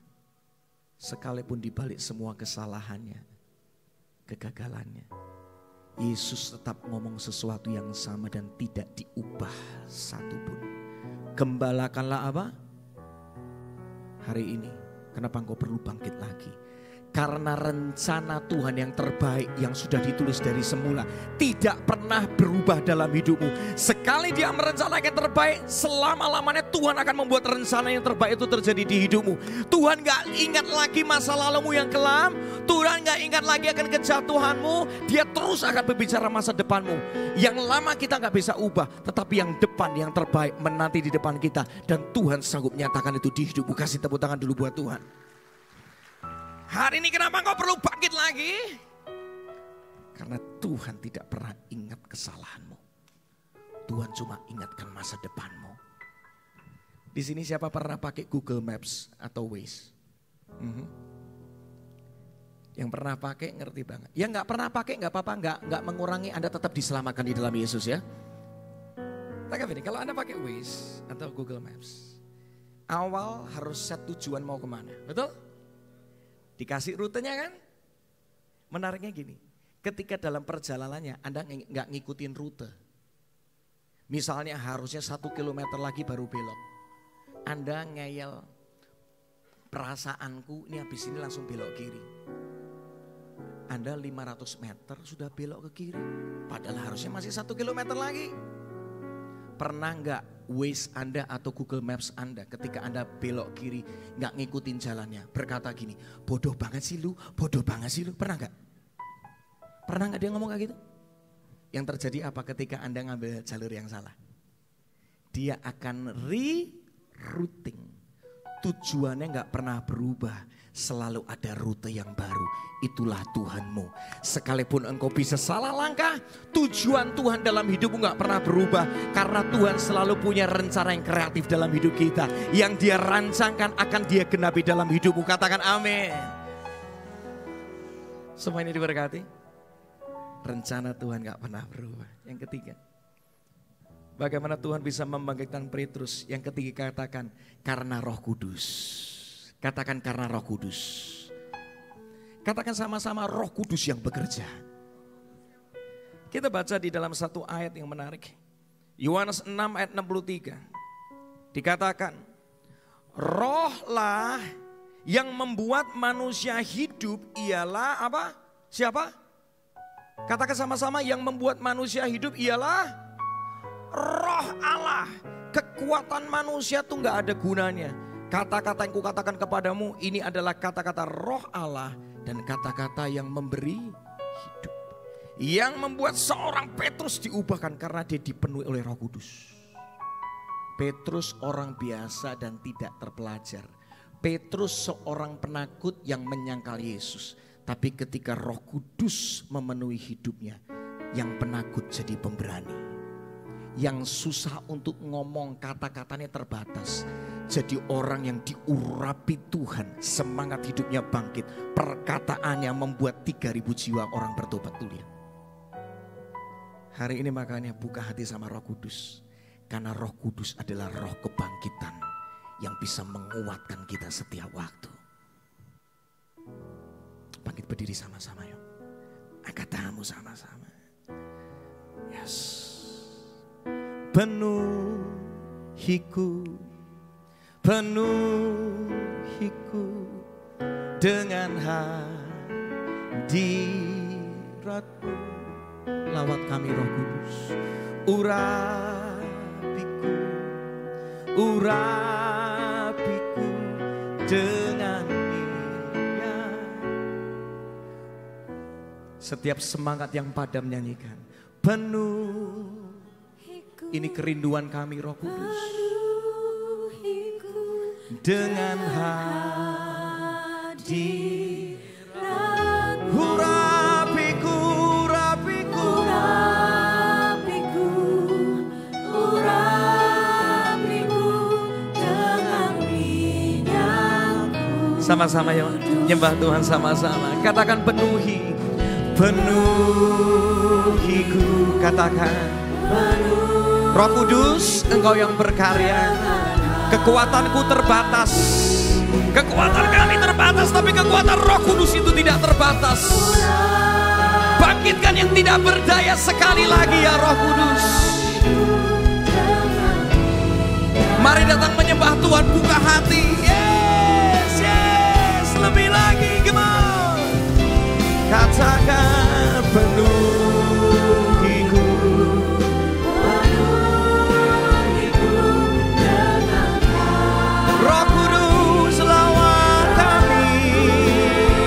sekalipun dibalik semua kesalahannya, kegagalannya, Yesus tetap ngomong sesuatu yang sama dan tidak diubah satupun. Gembalakanlah apa? Hari ini, kenapa engkau perlu bangkit lagi? Karena rencana Tuhan yang terbaik yang sudah ditulis dari semula tidak pernah berubah dalam hidupmu. Sekali Dia merencanakan yang terbaik, selama-lamanya Tuhan akan membuat rencana yang terbaik itu terjadi di hidupmu. Tuhan gak ingat lagi masa lalumu yang kelam. Tuhan gak ingat lagi akan kejatuhanmu. Dia terus akan berbicara masa depanmu. Yang lama kita gak bisa ubah, tetapi yang depan, yang terbaik menanti di depan kita. Dan Tuhan sanggup menyatakan itu di hidupmu. Kasih tepuk tangan dulu buat Tuhan. Hari ini kenapa engkau perlu bangkit lagi? Karena Tuhan tidak pernah ingat kesalahanmu. Tuhan cuma ingatkan masa depanmu. Di sini siapa pernah pakai Google Maps atau Waze? Yang pernah pakai ngerti banget. Yang nggak pernah pakai nggak apa-apa, nggak mengurangi Anda tetap diselamatkan di dalam Yesus ya. Tangkap ini, kalau Anda pakai Waze atau Google Maps, awal harus set tujuan mau kemana, betul? Dikasih rutenya kan? Menariknya gini, ketika dalam perjalanannya Anda nggak ngikutin rute. Misalnya harusnya 1 kilometer lagi baru belok. Anda ngeyel, perasaanku ini habis ini langsung belok kiri. Anda 500 meter sudah belok ke kiri. Padahal harusnya masih 1 kilometer lagi. Pernah nggak Waze Anda atau Google Maps Anda ketika Anda belok kiri nggak ngikutin jalannya berkata gini, bodoh banget sih lu, bodoh banget sih lu, pernah nggak? Pernah nggak dia ngomong kayak gitu? Yang terjadi apa ketika Anda ngambil jalur yang salah? Dia akan rerouting, tujuannya nggak pernah berubah, selalu ada rute yang baru. Itulah Tuhanmu. Sekalipun engkau bisa salah langkah, tujuan Tuhan dalam hidupmu gak pernah berubah. Karena Tuhan selalu punya rencana yang kreatif dalam hidup kita. Yang Dia rancangkan akan Dia genapi dalam hidupmu. Katakan amin. Semua ini diberkati. Rencana Tuhan gak pernah berubah. Yang ketiga, bagaimana Tuhan bisa membangkitkan Petrus. Yang ketiga katakan, karena Roh Kudus. Katakan karena Roh Kudus. Katakan sama-sama, Roh Kudus yang bekerja. Kita baca di dalam satu ayat yang menarik. Yohanes 6 ayat 63. Dikatakan, Rohlah yang membuat manusia hidup ialah apa? Siapa? Katakan sama-sama, yang membuat manusia hidup ialah Roh Allah. Kekuatan manusia tuh gak ada gunanya. Kata-kata yang kukatakan kepadamu ini adalah kata-kata Roh Allah dan kata-kata yang memberi hidup. Yang membuat seorang Petrus diubahkan karena dia dipenuhi oleh Roh Kudus. Petrus orang biasa dan tidak terpelajar. Petrus seorang penakut yang menyangkal Yesus. Tapi ketika Roh Kudus memenuhi hidupnya, yang penakut jadi pemberani. Yang susah untuk ngomong, kata-katanya terbatas. Jadi orang yang diurapi Tuhan, semangat hidupnya bangkit. Perkataannya membuat 3.000 jiwa orang bertobat tuh lihat. Hari ini makanya buka hati sama Roh Kudus. Karena Roh Kudus adalah roh kebangkitan yang bisa menguatkan kita setiap waktu. Bangkit berdiri sama-sama yuk. Angkat tanganmu sama-sama. Yes. Penuhiku, penuhiku dengan hadirat-Mu. Lawat kami Roh Kudus. Urapiku dengan minyak. Setiap semangat yang padam nyanyikan. Penuh. Ini kerinduan kami Roh Kudus. Dengan hadirat. Urapiku, urapiku. Sama-sama ya, nyembah Tuhan sama-sama. Katakan penuhi, penuhiku. Katakan Roh Kudus, Engkau yang berkarya. Kekuatanku terbatas, kekuatan kami terbatas, tapi kekuatan Roh Kudus itu tidak terbatas. Bangkitkan yang tidak berdaya sekali lagi ya Roh Kudus. Mari datang menyembah Tuhan, buka hati. Lebih lagi, come on. Katakan penuhiku, penuhiku dengan Roh Kudus lawat kami.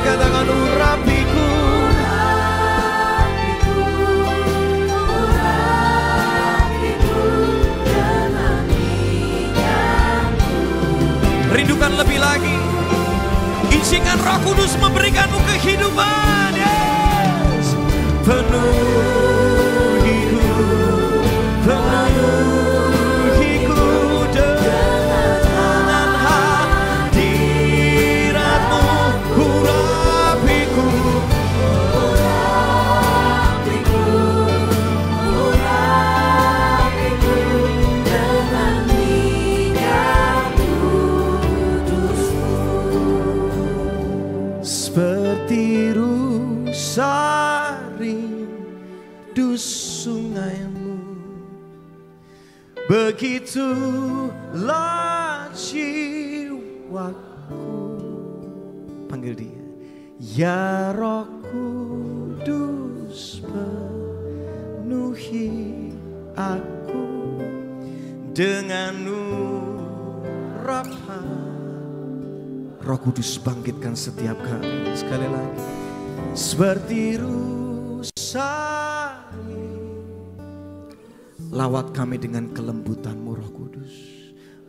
Katakan urapiku, urapiku dengan minyakku. Rindukan lebih lagi. Izinkan Roh Kudus memberikanmu kehidupan. Yes. Penuhiku, penuhiku dengan hadirat-Mu. Urapiku, urapiku, urapiku dengan minyak kudus-Mu. Seperti rusak rindu sungaimu, begitulah jiwaku. Panggil dia. Ya Roh Kudus penuhi aku dengan urapan. Roh Kudus bangkitkan setiap kami. Sekali lagi. Seperti rusa. Lawat kami dengan kelembutan-Mu Roh Kudus.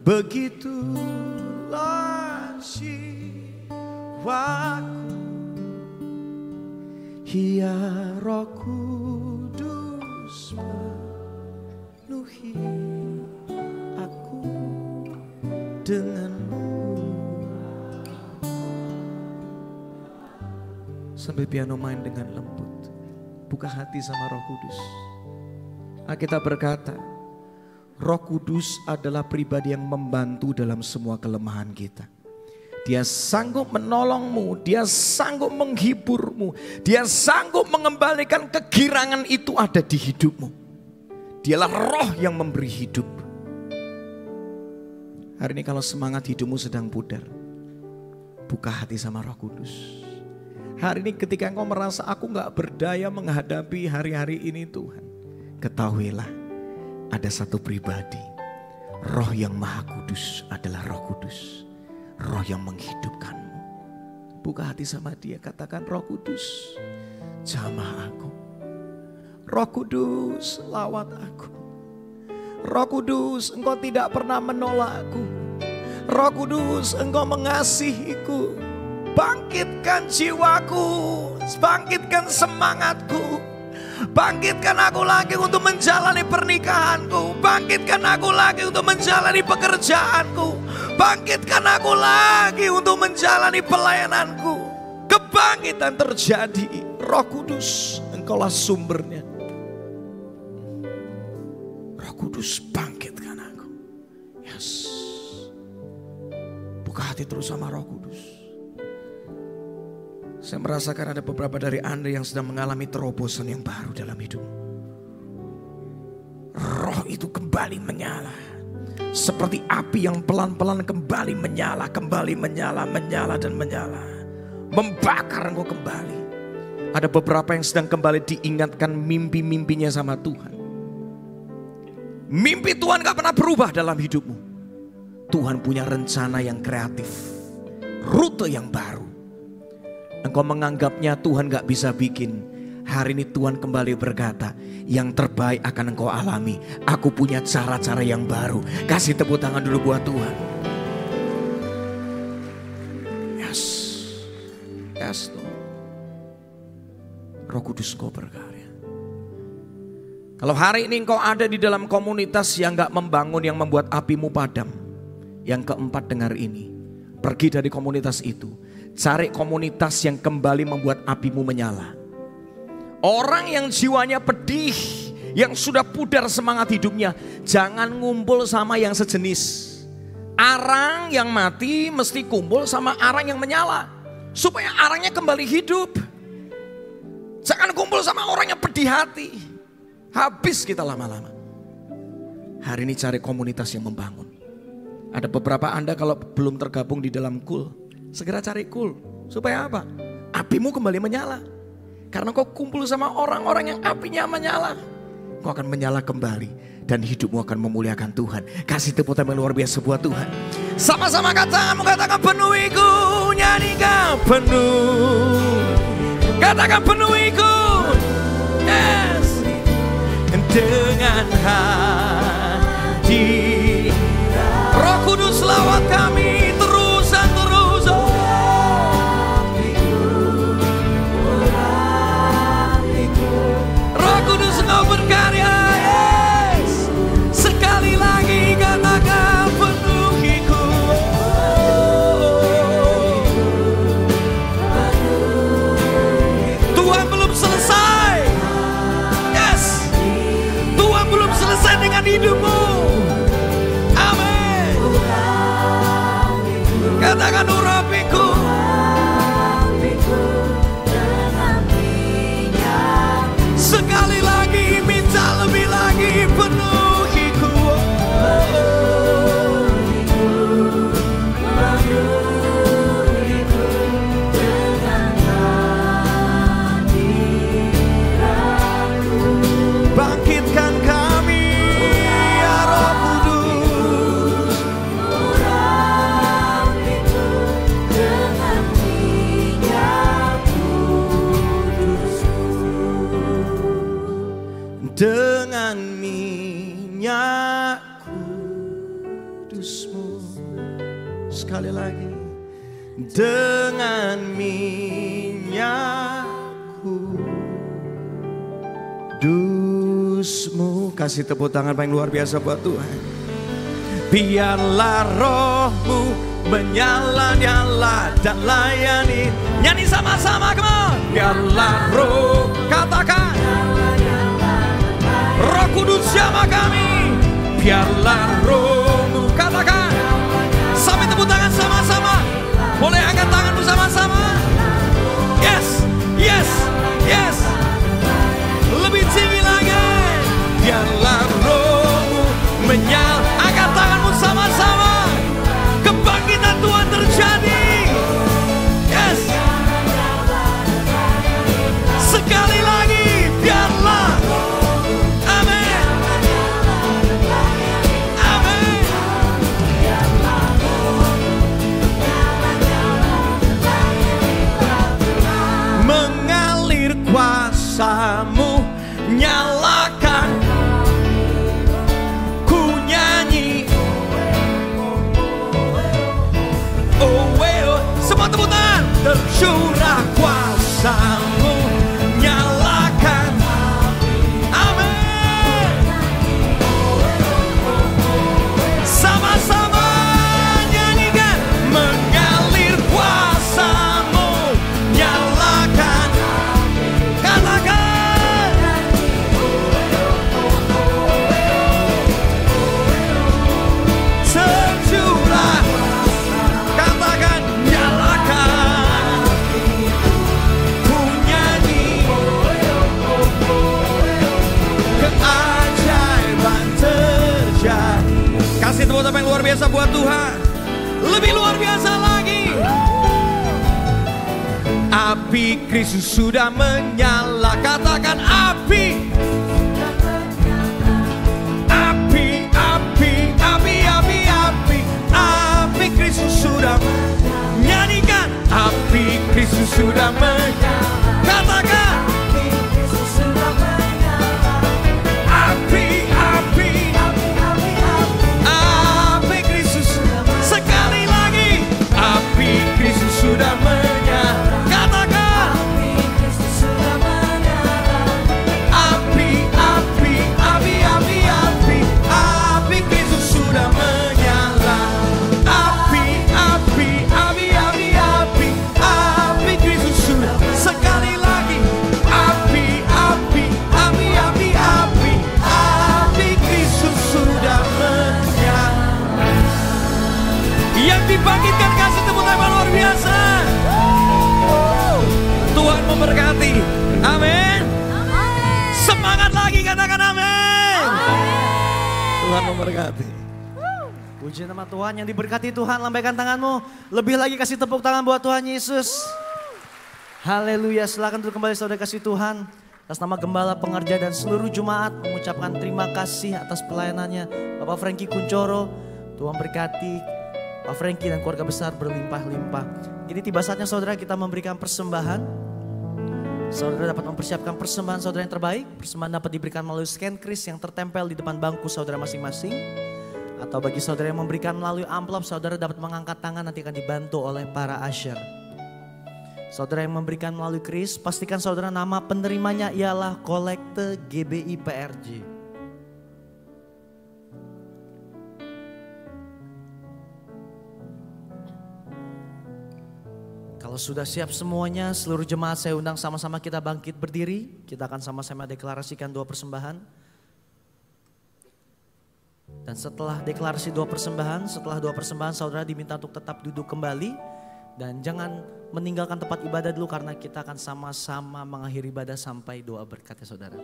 Begitulah jiwaku. Ya Roh Kudus penuhi aku dengan Sambil piano main dengan lembut. Buka hati sama Roh Kudus. Alkitab berkata, Roh Kudus adalah pribadi yang membantu dalam semua kelemahan kita. Dia sanggup menolongmu, dia sanggup menghiburmu, dia sanggup mengembalikan kegirangan itu ada di hidupmu. Dialah roh yang memberi hidup. Hari ini kalau semangat hidupmu sedang pudar, buka hati sama Roh Kudus. Hari ini ketika engkau merasa aku gak berdaya menghadapi hari-hari ini Tuhan, ketahuilah ada satu pribadi, roh yang maha kudus adalah Roh Kudus. Roh yang menghidupkanmu. Buka hati sama dia, katakan Roh Kudus, jamah aku. Roh Kudus, lawat aku. Roh Kudus, engkau tidak pernah menolakku. Roh Kudus, engkau mengasihiku. Bangkitkan jiwaku, bangkitkan semangatku. Bangkitkan aku lagi untuk menjalani pernikahanku. Bangkitkan aku lagi untuk menjalani pekerjaanku. Bangkitkan aku lagi untuk menjalani pelayananku. Kebangkitan terjadi. Roh Kudus, engkaulah sumbernya. Roh Kudus, bangkitkan aku. Yes. Buka hati terus sama Roh Kudus. Saya merasakan ada beberapa dari Anda yang sedang mengalami terobosan yang baru dalam hidup. Roh itu kembali menyala. Seperti api yang pelan-pelan kembali menyala, menyala dan menyala. Membakar engkau kembali. Ada beberapa yang sedang kembali diingatkan mimpi-mimpinya sama Tuhan. Mimpi Tuhan gak pernah berubah dalam hidupmu. Tuhan punya rencana yang kreatif. Rute yang baru. Engkau menganggapnya Tuhan gak bisa bikin. Hari ini Tuhan kembali berkata, yang terbaik akan engkau alami. Aku punya cara-cara yang baru. Kasih tepuk tangan dulu buat Tuhan. Yes. Yes Tuhan. Roh Kudus kau berkarya. Kalau hari ini engkau ada di dalam komunitas yang gak membangun, yang membuat apimu padam. Yang keempat, dengar ini. Pergi dari komunitas itu. Cari komunitas yang kembali membuat apimu menyala. Orang yang jiwanya pedih, yang sudah pudar semangat hidupnya, jangan ngumpul sama yang sejenis. Arang yang mati mesti kumpul sama arang yang menyala, supaya arangnya kembali hidup. Jangan kumpul sama orang yang pedih hati. Habis kita lama-lama. Hari ini cari komunitas yang membangun. Ada beberapa Anda kalau belum tergabung di dalam KUL, segera cari KUL. Supaya apa? Apimu kembali menyala. Karena kau kumpul sama orang-orang yang apinya menyala, kau akan menyala kembali. Dan hidupmu akan memuliakan Tuhan. Kasih tepuk tangan luar biasa buat Tuhan. Sama-sama katakan penuhiku. Nyanyikan penuh. Katakan penuhiku. Yes. Dengan hati. Roh Kudus lawat kami terus dan terus. Roh Kudus engkau berkarya. Yes. Sekali lagi katakan penuhiku. Tuhan belum selesai. Yes. Tuhan belum selesai dengan hidupmu. Katakan urapiku. Sekali lagi minta lebih lagi penuhiku. Bangkitkan kami ya Roh Kudus. Dengan minyak kudusmu. Sekali lagi. Dengan minyak kudusmu. Kasih tepuk tangan paling luar biasa buat Tuhan. Biarlah rohmu menyala-nyala dan layani. Nyanyi sama-sama, come on. biarlah roh, katakan, Roh Kudus jamah kami, biarlah roh-Mu, katakan, sampai tepuk tangan sama-sama, boleh angkat tanganmu sama-sama, yes, yes, yes, lebih tinggi lagi, biarlah roh-Mu menyala, angkat tanganmu sama-sama, kebangkitan Tuhan terjadi, yes, sekali lagi, biarlah, amin, amin, mengalir kuasa-Mu, nyalakan, ku nyanyi, oh well, semua tepuk tangan, tercurah kuasa-Mu, nyalakan, amin, sama-sama nyanyikan, mengalir kuasa-Mu, nyalakan, katakan, tercurah, katakan, nyalakan, ku nyanyi, keajaiban terjadi. Kasih tepuk tangan yang luar biasa buat Tuhan, lebih luar biasa lagi. Api Kristus sudah menyala, katakan api, api, api, api, api, api, api Kristus sudah nyanyikan, api Kristus sudah menyala, katakan, api, api, api Kristus, sekali lagi, api Kristus sudah menyala, katakan, api, api, api, api, api, api Kristus sudah menyala, api, api, api, api, api, api Kristus sudah, sekali lagi, api, api, api, api, api, api Kristus sudah menyala. Yang dibangkitkan kasih tepuk tangan luar biasa. Tuhan memberkati, amin. Semangat lagi, katakan amin. Tuhan memberkati. Puji nama Tuhan, yang diberkati Tuhan, lambaikan tanganmu. Lebih lagi kasih tepuk tangan buat Tuhan Yesus. Haleluya, silakan duduk kembali saudara kasih Tuhan. Atas nama Gembala, pengerja dan seluruh jemaat mengucapkan terima kasih atas pelayanannya Bapak Frankie Kuncoro. Tuhan berkati Pak Frankie dan keluarga besar berlimpah-limpah. Jadi tiba saatnya saudara kita memberikan persembahan. Saudara dapat mempersiapkan persembahan saudara yang terbaik. Persembahan dapat diberikan melalui scan kris yang tertempel di depan bangku saudara masing-masing. Atau bagi saudara yang memberikan melalui amplop, saudara dapat mengangkat tangan, nanti akan dibantu oleh para usher. Saudara yang memberikan melalui kris, pastikan saudara nama penerimanya ialah Kolekte GBI PRJ. Kalau sudah siap semuanya, seluruh jemaat saya undang sama-sama kita bangkit berdiri. Kita akan sama-sama deklarasikan dua persembahan. Dan setelah deklarasi dua persembahan, saudara diminta untuk tetap duduk kembali. Dan jangan meninggalkan tempat ibadah dulu karena kita akan sama-sama mengakhiri ibadah sampai doa berkat ya saudara.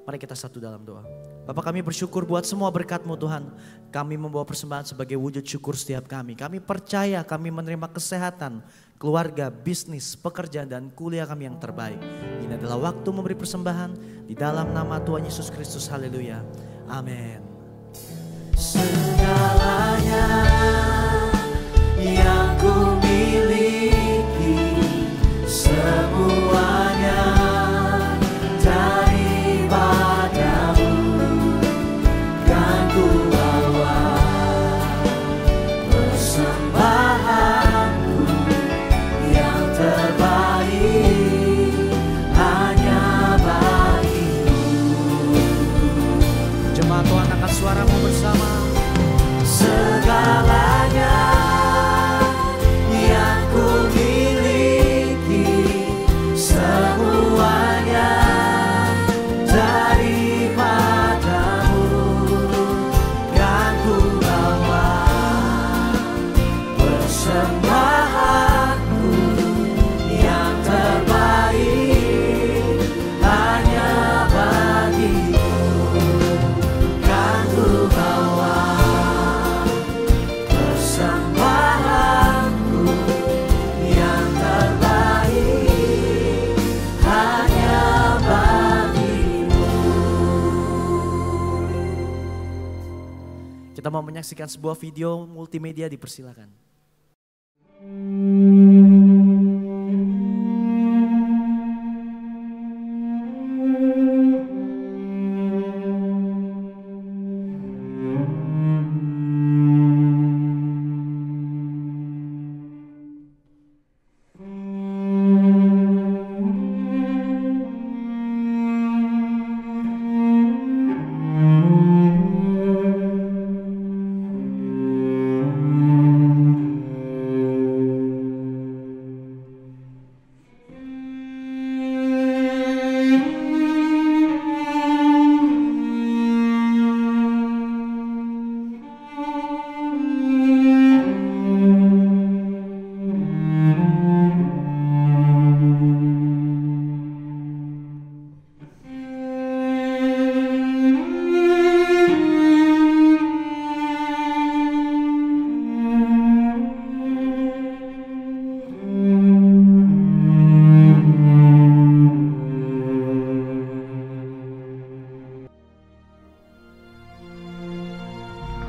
Mari kita satu dalam doa. Bapak, kami bersyukur buat semua berkat-Mu Tuhan. Kami membawa persembahan sebagai wujud syukur setiap kami. Kami percaya kami menerima kesehatan, keluarga, bisnis, pekerjaan dan kuliah kami yang terbaik. Ini adalah waktu memberi persembahan di dalam nama Tuhan Yesus Kristus. Haleluya. Amin. Segalanya yang ku miliki, semuanya daripadamu, kan ku bawa persembahanku yang terbaik hanya bagimu. Jemaat Tuhan, angkat suaramu bersama. Segala kita mau menyaksikan sebuah video multimedia, dipersilakan.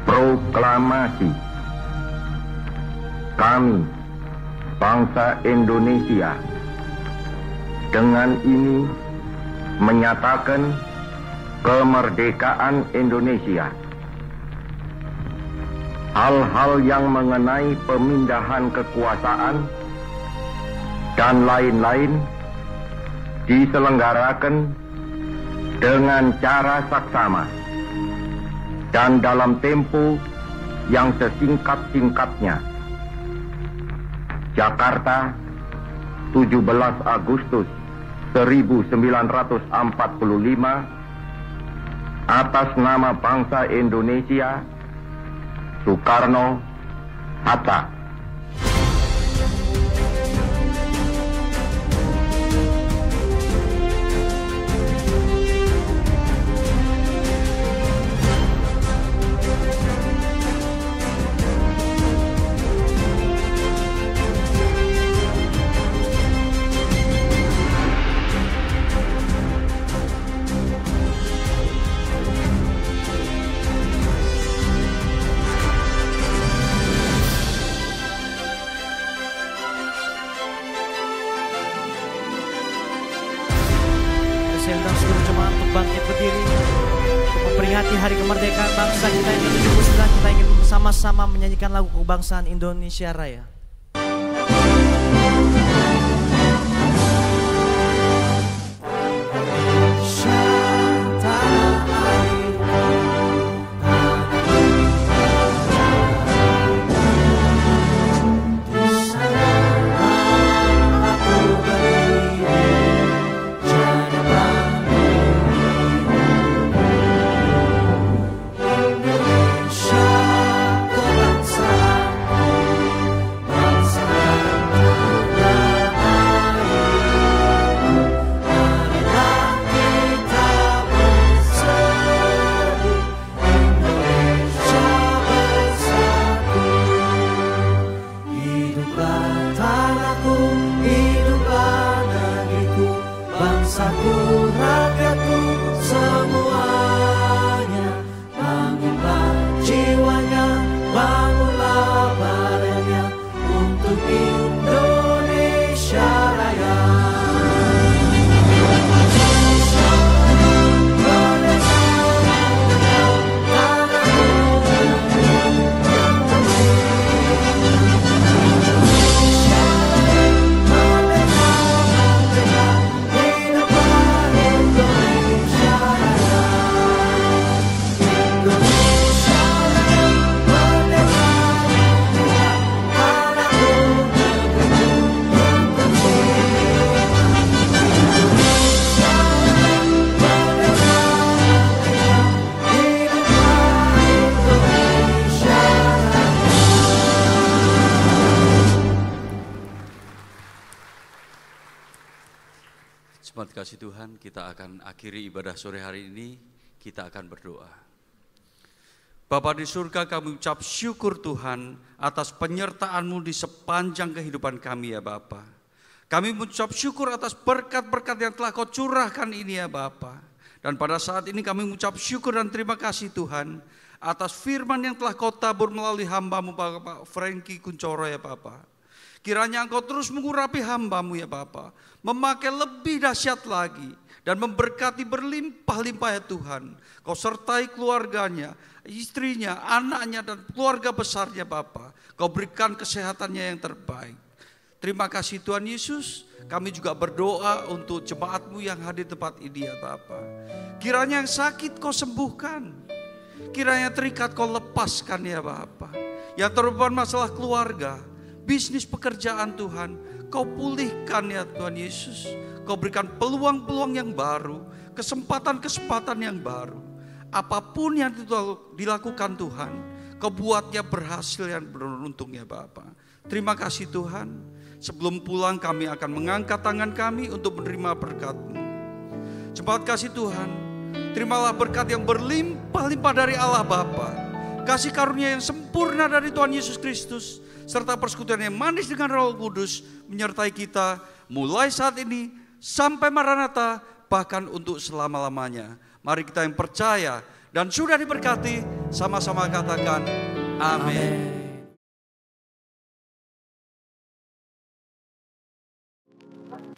Proklamasi. Kami, bangsa Indonesia, dengan ini menyatakan kemerdekaan Indonesia. Hal-hal yang mengenai pemindahan kekuasaan dan lain-lain diselenggarakan dengan cara saksama dan dalam tempo yang sesingkat-singkatnya. Jakarta, 17 Agustus 1945, atas nama bangsa Indonesia, Soekarno Hatta. Saya undang seluruh jemaat untuk bangkit berdiri untuk memperingati hari kemerdekaan bangsa kita yang ke-79. Kita ingin bersama-sama menyanyikan lagu kebangsaan Indonesia Raya. Bangsaku, rakyatku, semuanya, bangunlah jiwanya, bangunlah badannya untuk Indonesia Raya. Jemaat kasih Tuhan, kita akan akhiri ibadah sore hari ini, kita akan berdoa. Bapa di surga, kami ucap syukur Tuhan atas penyertaan-Mu di sepanjang kehidupan kami ya Bapa. Kami mengucap syukur atas berkat-berkat yang telah Kau curahkan ini ya Bapa. Dan pada saat ini kami mengucap syukur dan terima kasih Tuhan atas firman yang telah kau tabur melalui hamba-Mu Bapak Frankie Kuncoro ya Bapa. Kiranya Engkau terus mengurapi hamba-Mu ya Bapa, memakai lebih dahsyat lagi dan memberkati berlimpah-limpah ya Tuhan. Kau sertai keluarganya, istrinya, anaknya dan keluarga besarnya Bapa. Kau berikan kesehatannya yang terbaik. Terima kasih Tuhan Yesus. Kami juga berdoa untuk jemaat-Mu yang hadir di tempat ini ya Bapa. Kiranya yang sakit Kau sembuhkan. Kiranya terikat Kau lepaskan ya Bapa. Yang terbeban masalah keluarga, bisnis, pekerjaan Tuhan, Kau pulihkan ya Tuhan Yesus. Kau berikan peluang-peluang yang baru, kesempatan-kesempatan yang baru. Apapun yang dilakukan Tuhan, Kau buatnya berhasil yang beruntung ya Bapa. Terima kasih Tuhan. Sebelum pulang kami akan mengangkat tangan kami untuk menerima berkat-Mu. Jemaat kasih Tuhan, terimalah berkat yang berlimpah-limpah dari Allah Bapa, kasih karunia yang sempurna dari Tuhan Yesus Kristus, serta persekutuan yang manis dengan Roh Kudus menyertai kita mulai saat ini sampai Maranatha, bahkan untuk selama-lamanya. Mari kita yang percaya dan sudah diberkati sama-sama katakan amin.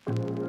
Amin.